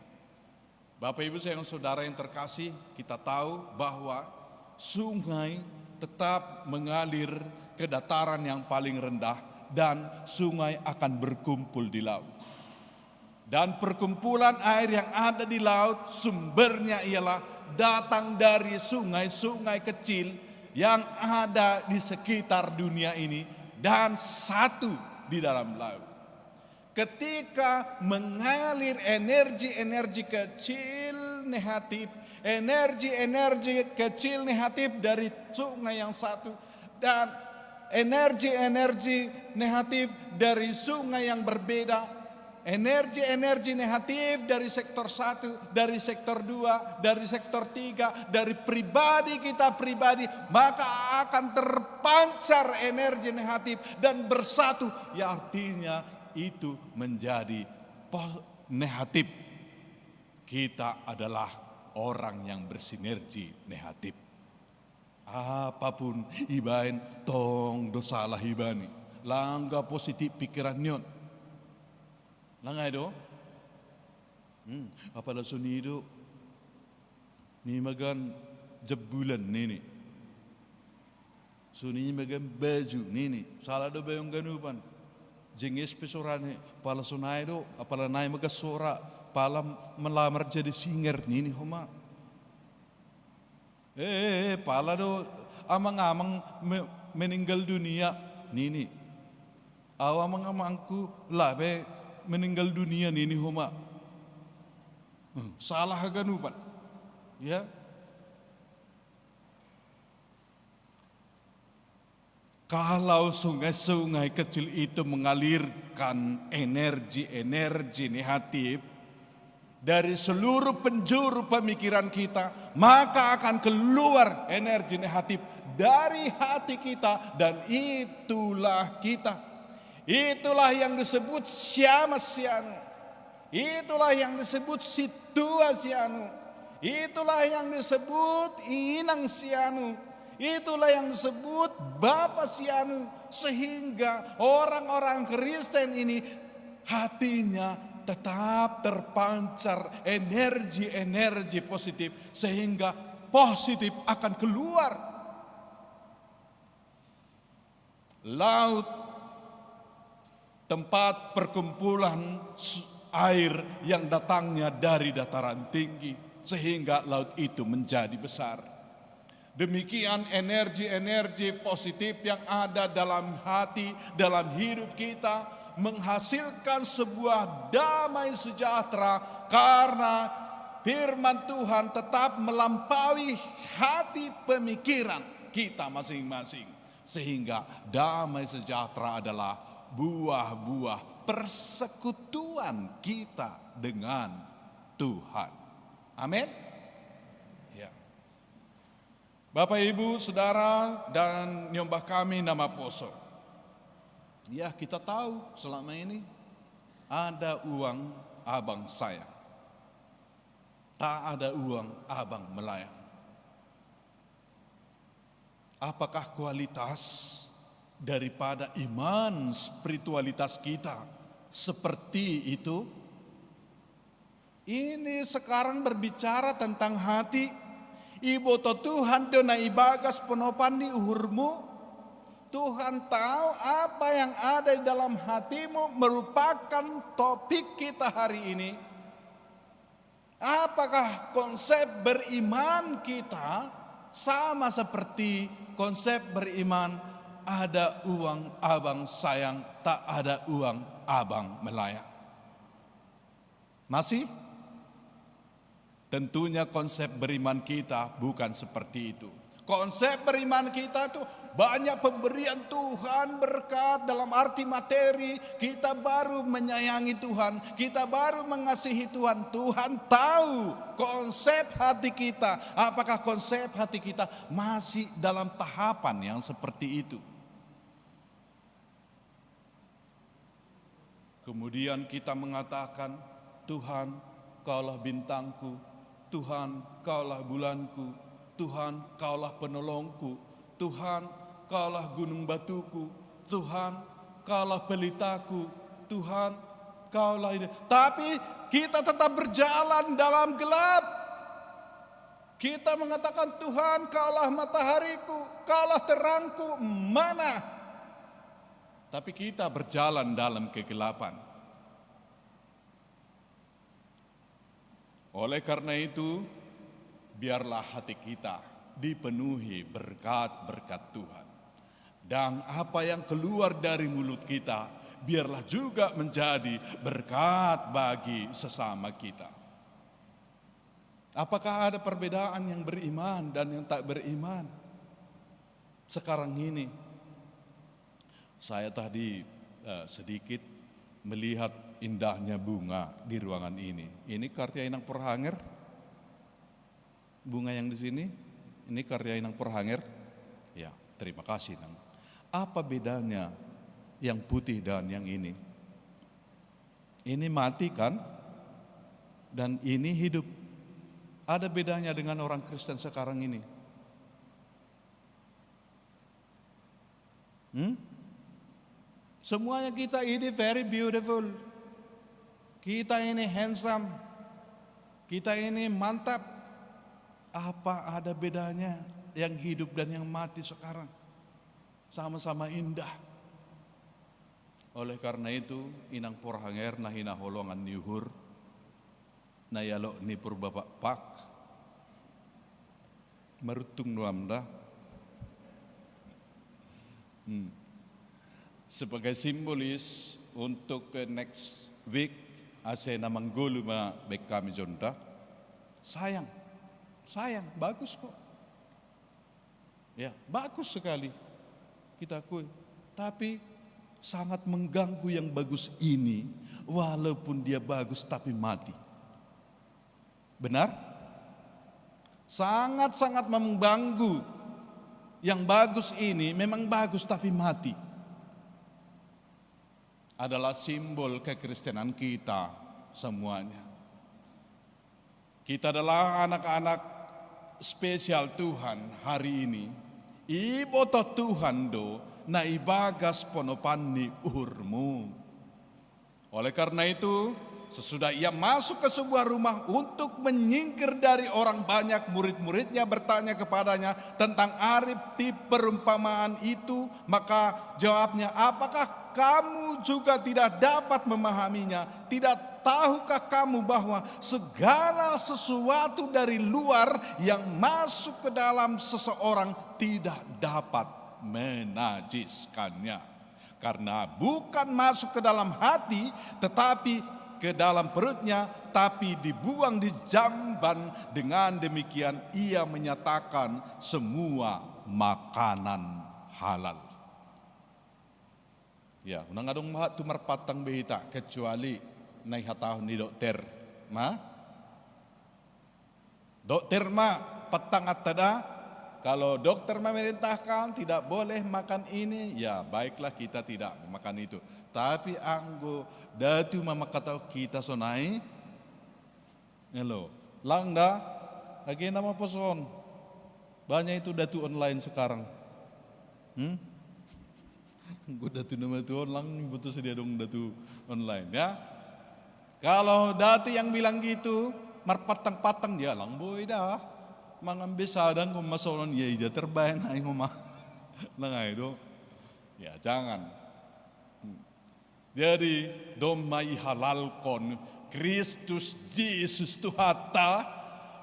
Bapak Ibu sayang saudara yang terkasih, kita tahu bahwa sungai tetap mengalir ke dataran yang paling rendah dan sungai akan berkumpul di laut. Dan perkumpulan air yang ada di laut sumbernya ialah datang dari sungai-sungai kecil yang ada di sekitar dunia ini dan satu di dalam laut. Ketika mengalir energi-energi kecil negatif, energi-energi kecil negatif dari sungai yang satu, dan energi-energi negatif dari sungai yang berbeda, energi-energi negatif dari sektor 1, dari sektor 2, dari sektor 3, dari pribadi kita pribadi, maka akan terpancar energi negatif dan bersatu. Ya artinya itu menjadi negatif. Kita adalah orang yang bersinergi negatif. Apapun ibain tong dosalah ibani. Langga positif pikiran nyon. Langga itu, apalah sunido, ni magan jebulan nini, suni magan baju nini, salah do bayong ganupan, jengis pesorane, pala sunaido, apalah nai maga sora, pala melamar jadi singer nini homa, pala do amang-amang meninggal dunia nini, amang-amangku labe meninggal dunia nini homa, salah ganupan, ya. Kalau sungai-sungai kecil itu mengalirkan energi-energi negatif dari seluruh penjuru pemikiran kita, maka akan keluar energi negatif dari hati kita, dan itulah kita. Itulah yang disebut sianu. Itulah yang disebut situasianu. Itulah yang disebut inang sianu. Itulah yang disebut Bapa sianu. Sehingga orang-orang Kristen ini hatinya tetap terpancar energi-energi positif, sehingga positif akan keluar. Laut, tempat perkumpulan air yang datangnya dari dataran tinggi, sehingga laut itu menjadi besar. Demikian energi-energi positif yang ada dalam hati, dalam hidup kita, menghasilkan sebuah damai sejahtera, karena firman Tuhan tetap melampaui hati pemikiran kita masing-masing. Sehingga damai sejahtera adalah buah-buah persekutuan kita dengan Tuhan. Amin. Ya. Bapak, Ibu, Saudara, dan nyombah kami nama Poso. Ya, kita tahu selama ini ada uang abang sayang, tak ada uang abang melayang. Apakah kualitas daripada iman spiritualitas kita seperti itu? Ini sekarang berbicara tentang hati. Ibu to Tuhan dona ibagas penopan di uhurmu. Tuhan tahu apa yang ada di dalam hatimu, merupakan topik kita hari ini. Apakah konsep beriman kita sama seperti konsep beriman ada uang abang sayang, tak ada uang abang melayang? Masih? Tentunya konsep beriman kita bukan seperti itu. Konsep beriman kita itu banyak pemberian Tuhan, berkat dalam arti materi. Kita baru menyayangi Tuhan, kita baru mengasihi Tuhan. Tuhan tahu konsep hati kita. Apakah konsep hati kita masih dalam tahapan yang seperti itu? Kemudian kita mengatakan, Tuhan, Kaulah bintangku, Tuhan, Kaulah bulanku, Tuhan, Kaulah penolongku, Tuhan, Kaulah gunung batuku, Tuhan, Kaulah pelitaku, Tuhan, Kaulah ini. Tapi kita tetap berjalan dalam gelap. Kita mengatakan, Tuhan, Kaulah matahariku, Kaulah terangku, mana? Tapi kita berjalan dalam kegelapan. Oleh karena itu, biarlah hati kita dipenuhi berkat-berkat Tuhan. Dan apa yang keluar dari mulut kita biarlah juga menjadi berkat bagi sesama kita. Apakah ada perbedaan yang beriman dan yang tak beriman? Sekarang ini, saya tadi sedikit melihat indahnya bunga di ruangan ini. Ini karya Inang Porhanger. Bunga yang di sini, ini karya Inang Porhanger. Ya, terima kasih Nang. Apa bedanya yang putih dan yang ini? Ini mati kan? Dan ini hidup. Ada bedanya dengan orang Kristen sekarang ini. Semuanya kita ini very beautiful. Kita ini handsome. Kita ini mantap. Apa ada bedanya yang hidup dan yang mati sekarang? Sama-sama indah. Oleh karena itu, Inang Porhanger nahina holongan niuhur, nayalo ni purbapak pak, merutung nuamda. Sebagai simbolis untuk next week, ase namang gulu ma baik kami jonda. Sayang, bagus kok. Ya, bagus sekali kita akui. Tapi sangat mengganggu yang bagus ini, walaupun dia bagus tapi mati. Benar? Sangat-sangat mengganggu. Yang bagus ini memang bagus tapi mati. Adalah simbol kekristenan kita semuanya. Kita adalah anak-anak spesial Tuhan hari ini. Iboto Tuhan do na ibagas ponopanni uhurmu. Oleh karena itu, sesudah ia masuk ke sebuah rumah untuk menyingkir dari orang banyak, murid-muridnya bertanya kepadanya tentang arti perumpamaan itu. Maka jawabnya, apakah kamu juga tidak dapat memahaminya? Tidak tahukah kamu bahwa segala sesuatu dari luar yang masuk ke dalam seseorang tidak dapat menajiskannya? Karena bukan masuk ke dalam hati, tetapi ke dalam perutnya, tapi dibuang di jamban. Dengan demikian ia menyatakan semua makanan halal. Ya, unang adong mahat tu marpatang behita kecuali nai hatahun ni dokter. Dokter patang atada. Kalau dokter memerintahkan tidak boleh makan ini, ya baiklah kita tidak makan itu. Tapi anggo datu mama kata kita sonai, hello, langda, lagi nama poson, banyak itu datu online sekarang. Gue datu nama itu online, butuh sedia dong datu online ya. Kalau datu yang bilang gitu, marpatang-patang dia lang boy dah. Mangambil sadang kung masonon ya ida terbayan ay ngoma langay do. Ya jangan. Jadi domai halalkon Kristus Yesus Tuhata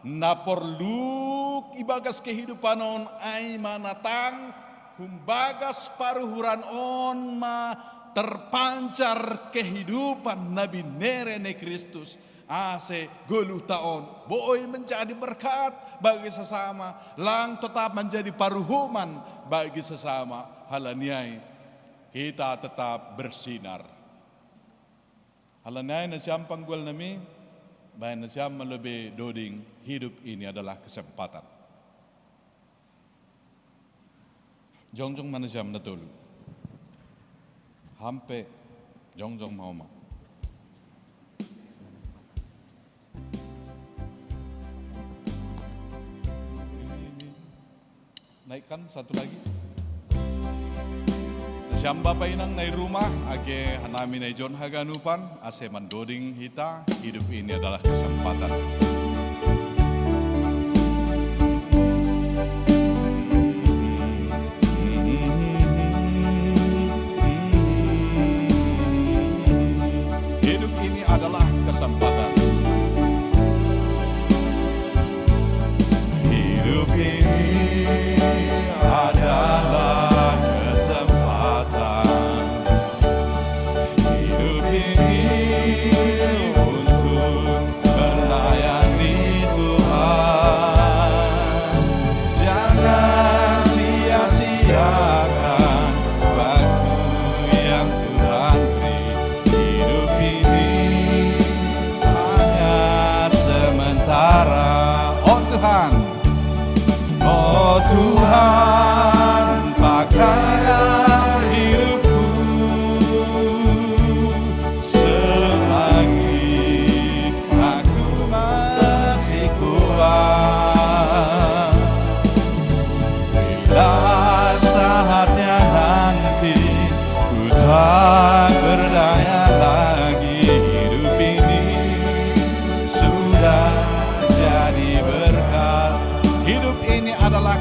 na perlu ibagas kehidupan on ay manatang humbagas paruhuran on ma terpancar kehidupan Nabi Nerene Kristus. Ase 20 tahun boy menjadi berkat bagi sesama, lang tetap menjadi paruhuman bagi sesama. Halaniai kita tetap bersinar. Halaniai na siyang panggul nami, bayan na siyang malebe doding hidup ini adalah kesempatan. Jongjong mana siyang natulog. Hampe jongjong mau. Naikkan satu lagi. Siyang bapak inang nai rumah, age hanami nai John Haganupan, ase mandoding hita, hidup ini adalah kesempatan. Hidup ini adalah kesempatan. Hidup ini adalah kesempatan.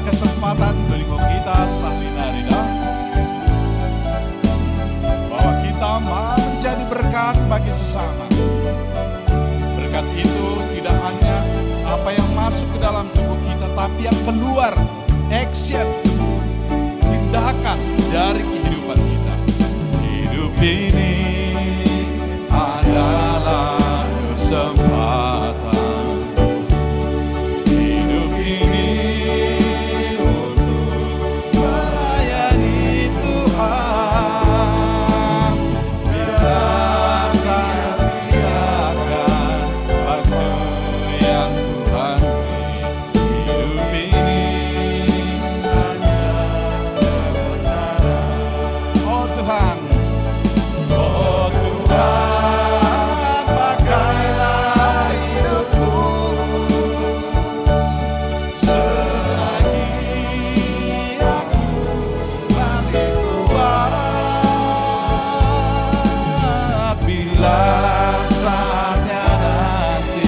kesempatan bagi kita Salinarida, bahwa kita mau menjadi berkat bagi sesama. Berkat itu tidak hanya apa yang masuk ke dalam tubuh kita, tapi yang keluar, action, tindakan dari kehidupan kita. Hidup ini adalah kesempatan. Hidup ini untuk melayani Tuhan. Bila saya sia-siakan waktu yang Tuhan beri, hidup ini hanya sementara. Oh Tuhan, oh Tuhan, pakailah hidupku selagi aku masih kuat. Bila saatnya nanti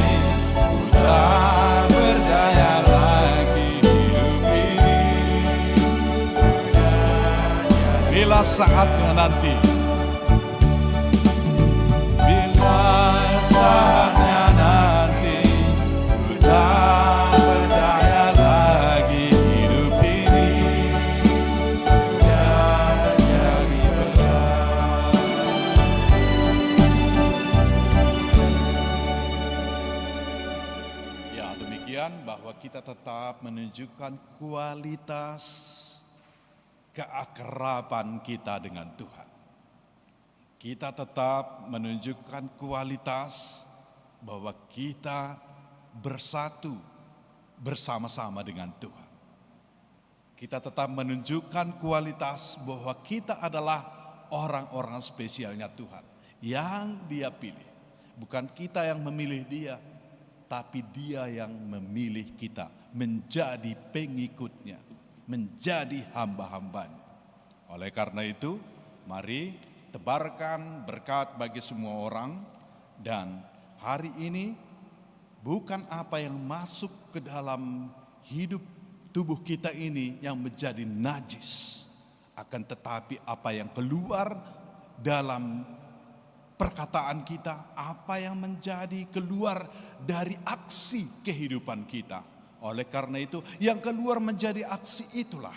ku tak berdaya lagi, hidup ini bila saatnya nanti, bila saatnya nanti ku tak berdaya lagi, hidup ini sudah jadi berat. Ya, demikian bahwa kita tetap menunjukkan kualitas keakraban kita dengan Tuhan. Kita tetap menunjukkan kualitas bahwa kita bersatu bersama-sama dengan Tuhan. Kita tetap menunjukkan kualitas bahwa kita adalah orang-orang spesialnya Tuhan yang Dia pilih. Bukan kita yang memilih Dia, tapi Dia yang memilih kita menjadi pengikutnya, menjadi hamba-hambanya. Oleh karena itu, mari tebarkan berkat bagi semua orang. Dan hari ini bukan apa yang masuk ke dalam hidup tubuh kita ini yang menjadi najis, akan tetapi apa yang keluar dalam perkataan kita, apa yang menjadi keluar dari aksi kehidupan kita. Oleh karena itu, yang keluar menjadi aksi itulah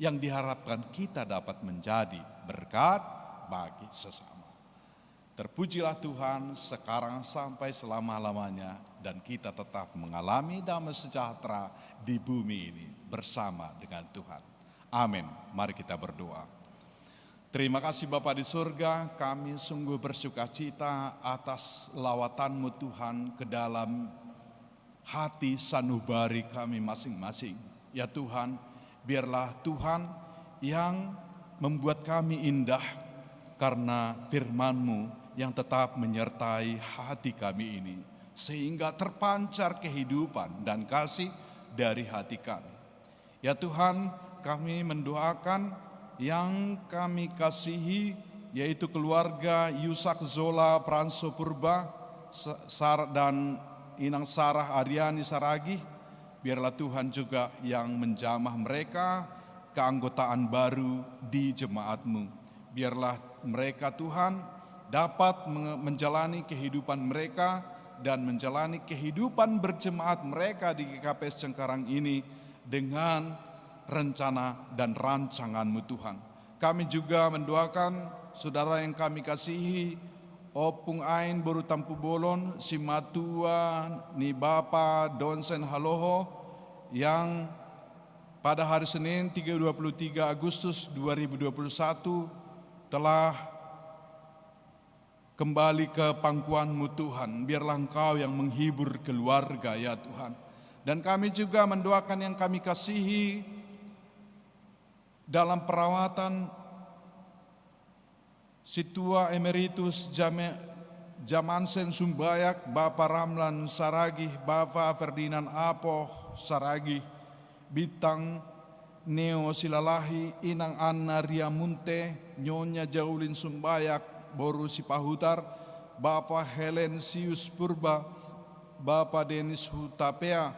yang diharapkan kita dapat menjadi berkat bagi sesama. Terpujilah Tuhan sekarang sampai selama-lamanya, dan kita tetap mengalami damai sejahtera di bumi ini bersama dengan Tuhan. Amin. Mari kita berdoa. Terima kasih Bapa di surga, kami sungguh bersukacita atas lawatan-Mu Tuhan ke dalam hati sanubari kami masing-masing. Ya Tuhan, biarlah Tuhan yang membuat kami indah karena firman-Mu yang tetap menyertai hati kami ini, sehingga terpancar kehidupan dan kasih dari hati kami. Ya Tuhan, kami mendoakan yang kami kasihi, yaitu keluarga Yusak Zola Pranso Purba dan Inang Sarah Aryani Saragih. Biarlah Tuhan juga yang menjamah mereka keanggotaan baru di jemaat-Mu. Biarlah mereka Tuhan dapat menjalani kehidupan mereka dan menjalani kehidupan berjemaat mereka di GKPS Cengkareng ini dengan rencana dan rancangan-Mu Tuhan. Kami juga mendoakan saudara yang kami kasihi, Opung Ain Boru Tampu Bolon, si Matua, ni Bapa Donsen Haloho, yang pada hari Senin 23 Agustus 2021 telah kembali ke pangkuan-Mu Tuhan. Biarlah Engkau yang menghibur keluarga ya Tuhan. Dan kami juga mendoakan yang kami kasihi dalam perawatan Situa Emeritus Jamansen Sumbayak, Bapak Ramlan Saragih, Bapak Ferdinand Apoh Saragih, Bintang Neo Silalahi, Inang Anna Riamunte, Nyonya Jaulin Sumbayak, Boru Sipahutar, Bapak Helen Sius Purba, Bapak Denis Hutapea,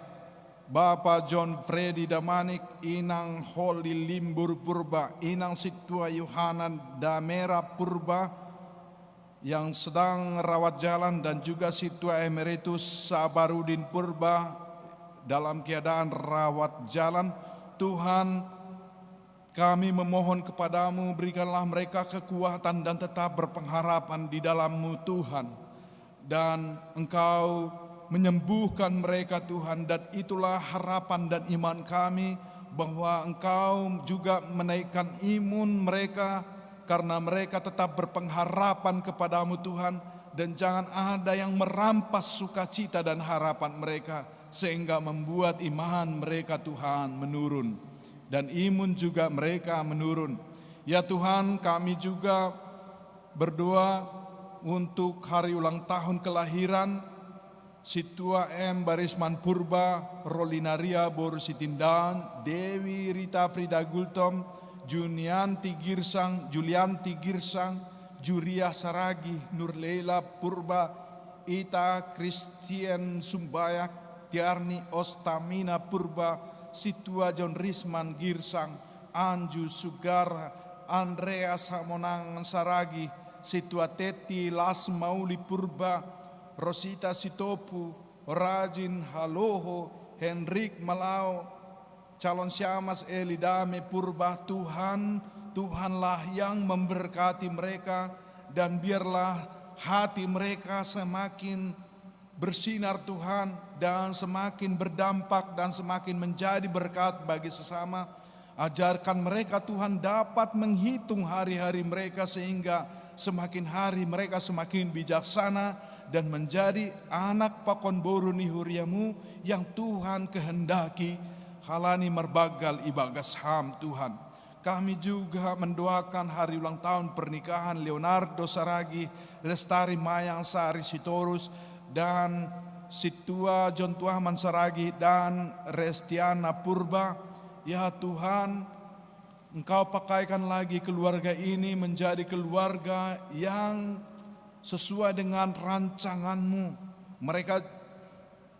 Bapak John Freddy Damanik, Inang Holy Limbur Purba, Inang Situa Yohanan Damera Purba yang sedang rawat jalan, dan juga Situa Emeritus Sabarudin Purba dalam keadaan rawat jalan. Tuhan, kami memohon kepadamu, berikanlah mereka kekuatan dan tetap berpengharapan di dalam-Mu Tuhan. Dan Engkau menyembuhkan mereka Tuhan, dan itulah harapan dan iman kami, bahwa Engkau juga menaikkan imun mereka, karena mereka tetap berpengharapan kepadamu Tuhan. Dan jangan ada yang merampas sukacita dan harapan mereka, sehingga membuat iman mereka Tuhan menurun. Dan imun juga mereka menurun. Ya Tuhan, kami juga berdoa untuk hari ulang tahun kelahiran Situa M. Barisman Purba, Rolinaria Boru Sitindaun, Dewi Rita Frida Gultom, Julianti Girsang, Juria Saragi, Nurleila Purba, Ita Christian Sumbayak, Tiarni Ostamina Purba, Situa John Risman Girsang, Anju Sugara, Andrea Samonang Saragi, Situa Teti Las Mauli Purba, Rosita Sitopu, Rajin Haloho, Henrik Malao, Calon Syamas Elidame Purba. Tuhan, Tuhanlah yang memberkati mereka, dan biarlah hati mereka semakin bersinar Tuhan, dan semakin berdampak dan semakin menjadi berkat bagi sesama. Ajarkan mereka Tuhan dapat menghitung hari-hari mereka, sehingga semakin hari mereka semakin bijaksana dan menjadi anak pakon boru nihuriamu yang Tuhan kehendaki. Halani merbagal ibagas ham Tuhan. Kami juga mendoakan hari ulang tahun pernikahan Leonardo Saragi, Lestari Mayang Sari Sitorus, dan Situa John Tuahman Saragi, dan Restiana Purba. Ya Tuhan, Engkau pakaikan lagi keluarga ini menjadi keluarga yang sesuai dengan rancangan-Mu. Mereka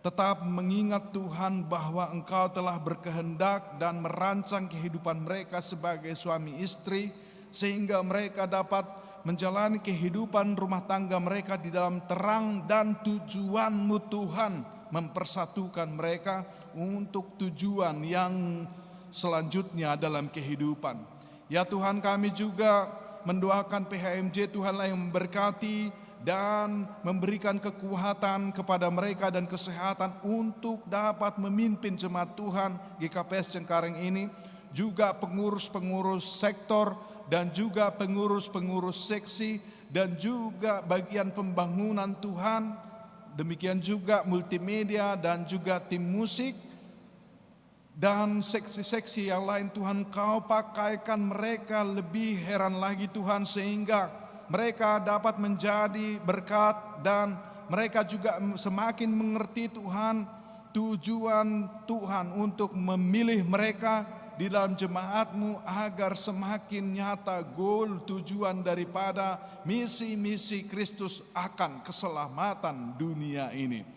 tetap mengingat Tuhan bahwa Engkau telah berkehendak dan merancang kehidupan mereka sebagai suami istri, sehingga mereka dapat menjalani kehidupan rumah tangga mereka di dalam terang, dan tujuan-Mu Tuhan mempersatukan mereka untuk tujuan yang selanjutnya dalam kehidupan. Ya Tuhan, kami juga mendoakan PHMJ, Tuhanlah yang memberkati dan memberikan kekuatan kepada mereka dan kesehatan untuk dapat memimpin jemaat Tuhan GKPS Cengkareng ini, juga pengurus-pengurus sektor, dan juga pengurus-pengurus seksi, dan juga bagian pembangunan Tuhan, demikian juga multimedia dan juga tim musik dan seksi-seksi yang lain. Tuhan, Kau pakaikan mereka lebih heran lagi Tuhan, sehingga mereka dapat menjadi berkat, dan mereka juga semakin mengerti Tuhan tujuan Tuhan untuk memilih mereka di dalam jemaat-Mu, agar semakin nyata goal tujuan daripada misi-misi Kristus akan keselamatan dunia ini.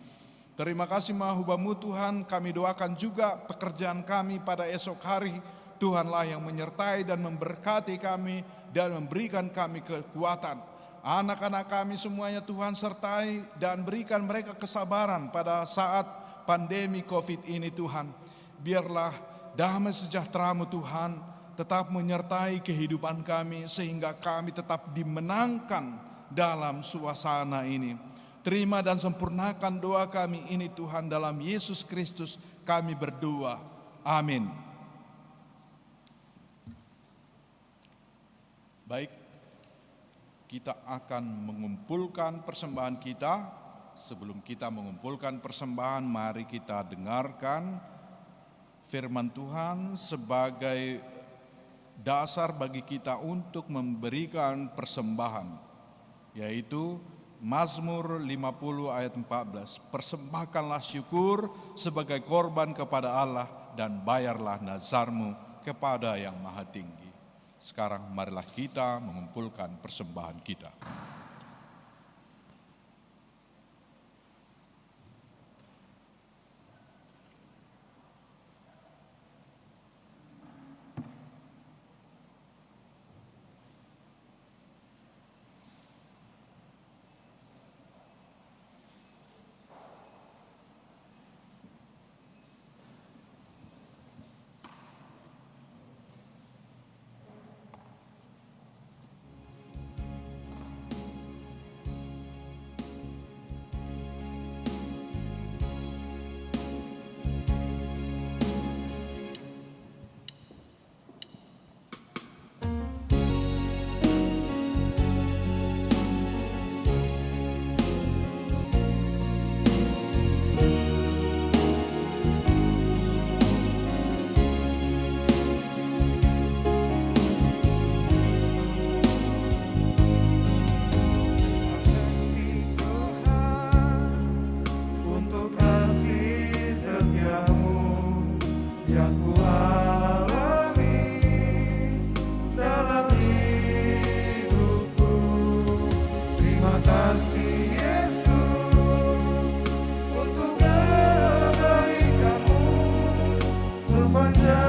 Terima kasih Mahahubamu Tuhan, kami doakan juga pekerjaan kami pada esok hari. Tuhanlah yang menyertai dan memberkati kami dan memberikan kami kekuatan. Anak-anak kami semuanya Tuhan sertai dan berikan mereka kesabaran pada saat pandemi COVID ini Tuhan. Biarlah damai sejahtera-Mu Tuhan tetap menyertai kehidupan kami, sehingga kami tetap dimenangkan dalam suasana ini. Terima dan sempurnakan doa kami ini Tuhan, dalam Yesus Kristus kami berdoa. Amin. Baik, kita akan mengumpulkan persembahan kita. Sebelum kita mengumpulkan persembahan, mari kita dengarkan firman Tuhan sebagai dasar bagi kita untuk memberikan persembahan, yaitu Mazmur 50 ayat 14. Persembahkanlah syukur sebagai korban kepada Allah, dan bayarlah nazarmu kepada Yang Maha Tinggi. Sekarang marilah kita mengumpulkan persembahan kita. yang ku alami dalam hidupku. Terima kasih Yesus untuk kebaikan-Mu sepanjang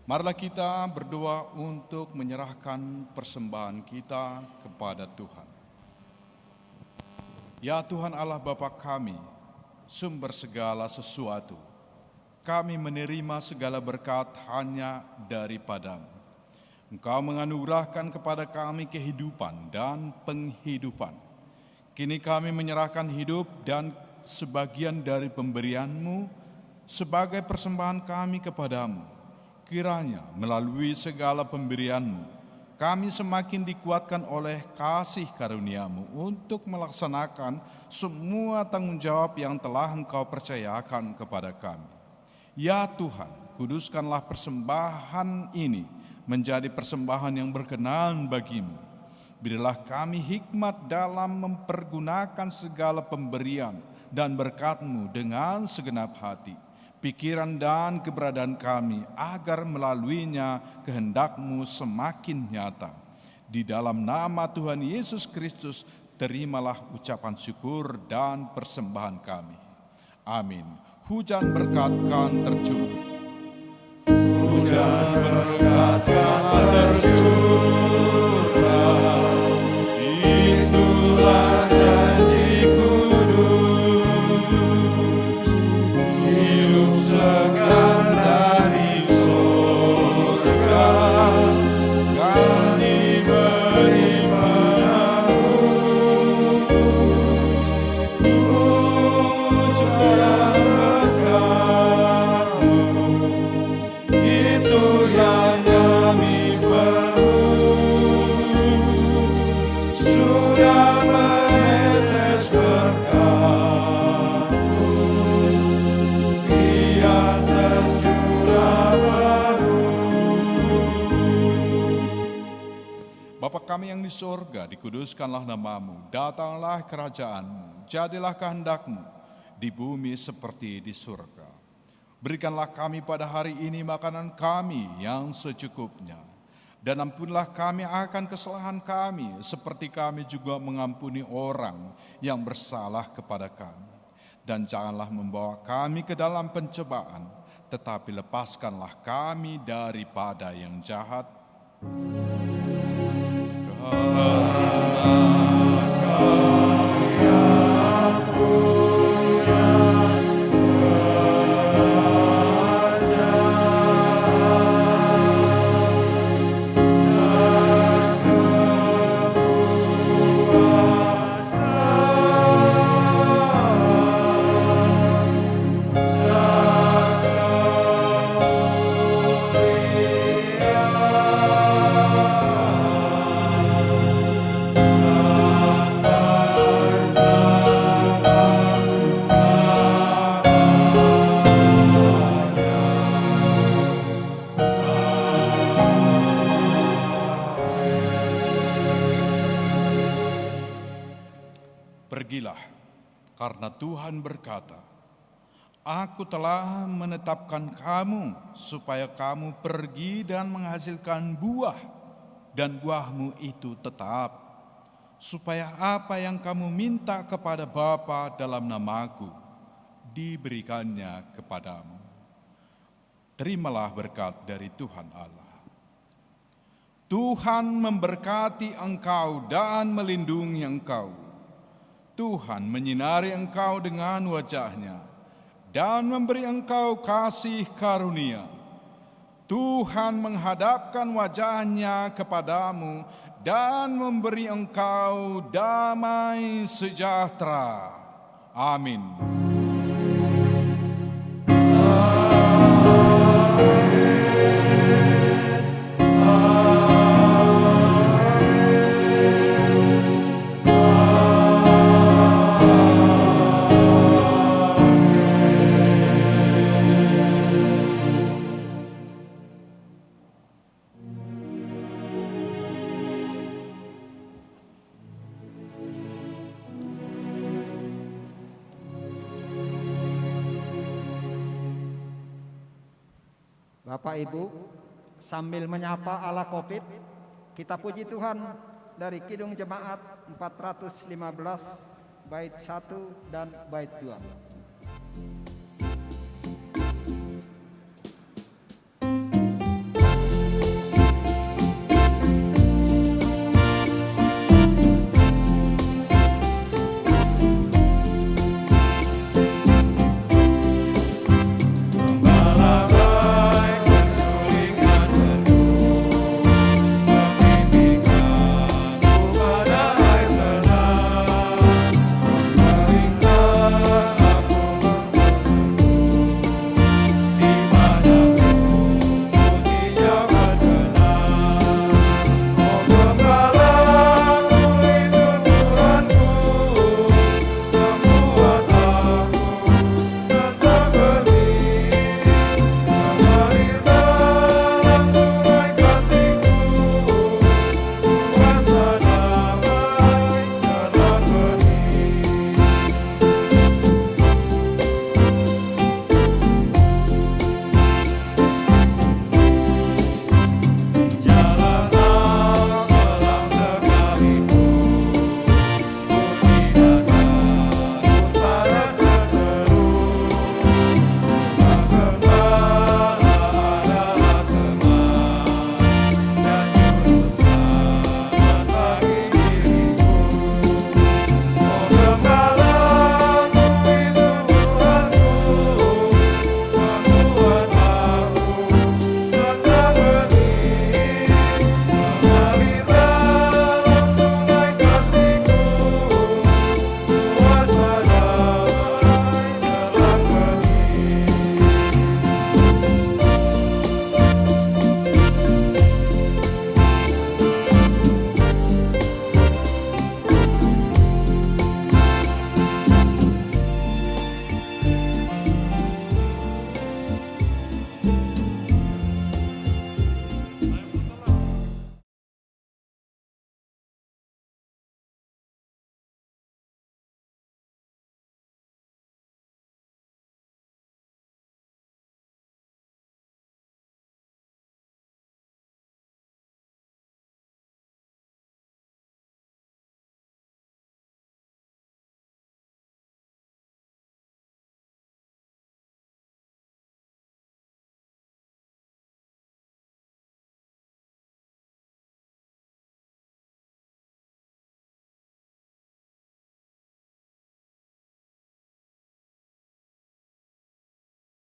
Marilah kita berdoa untuk menyerahkan persembahan kita kepada Tuhan. Ya Tuhan Allah Bapa kami, sumber segala sesuatu, kami menerima segala berkat hanya daripada-Mu. Engkau menganugerahkan kepada kami kehidupan dan penghidupan. Kini kami menyerahkan hidup dan sebagian dari pemberian-Mu sebagai persembahan kami kepadamu. Kiranya melalui segala pemberian-Mu, kami semakin dikuatkan oleh kasih karunia-Mu untuk melaksanakan semua tanggung jawab yang telah Engkau percayakan kepada kami. Ya Tuhan, kuduskanlah persembahan ini menjadi persembahan yang berkenan bagi-Mu. Berilah kami hikmat dalam mempergunakan segala pemberian dan berkat-Mu dengan segenap hati, pikiran dan keberadaan kami, agar melaluinya kehendak-Mu semakin nyata. Di dalam nama Tuhan Yesus Kristus, terimalah ucapan syukur dan persembahan kami. Amin. Hujan berkat kan tercurah. Hujan berkat kan tercurah. Itulah janji kudus. Hidup segar dari surga, kan diberi penebus. Hujan berkat-Mu, itu yang kami perlu. Sudah menetes berkat-Mu, biar tercurah penuh. Bapa kami yang di sorga, dikuduskanlah nama-Mu, datanglah kerajaan-Mu, jadilah kehendak-Mu di bumi seperti di surga. Berikanlah kami pada hari ini makanan kami yang secukupnya, dan ampunilah kami akan kesalahan kami, seperti kami juga mengampuni orang yang bersalah kepada kami. Dan janganlah membawa kami ke dalam pencobaan, tetapi lepaskanlah kami daripada yang jahat. Pergilah, karena Tuhan berkata, Aku telah menetapkan kamu supaya kamu pergi dan menghasilkan buah, dan buahmu itu tetap, supaya apa yang kamu minta kepada Bapa dalam namaku, diberikannya kepadamu. Terimalah berkat dari Tuhan Allah. Tuhan memberkati engkau dan melindungi engkau. Tuhan menyinari engkau dengan wajah-Nya dan memberi engkau kasih karunia. Tuhan menghadapkan wajah-Nya kepadamu dan memberi engkau damai sejahtera. Amin. Bapak Ibu, sambil menyapa ala Covid, kita puji Tuhan dari Kidung Jemaat 415 bait 1 dan bait 2.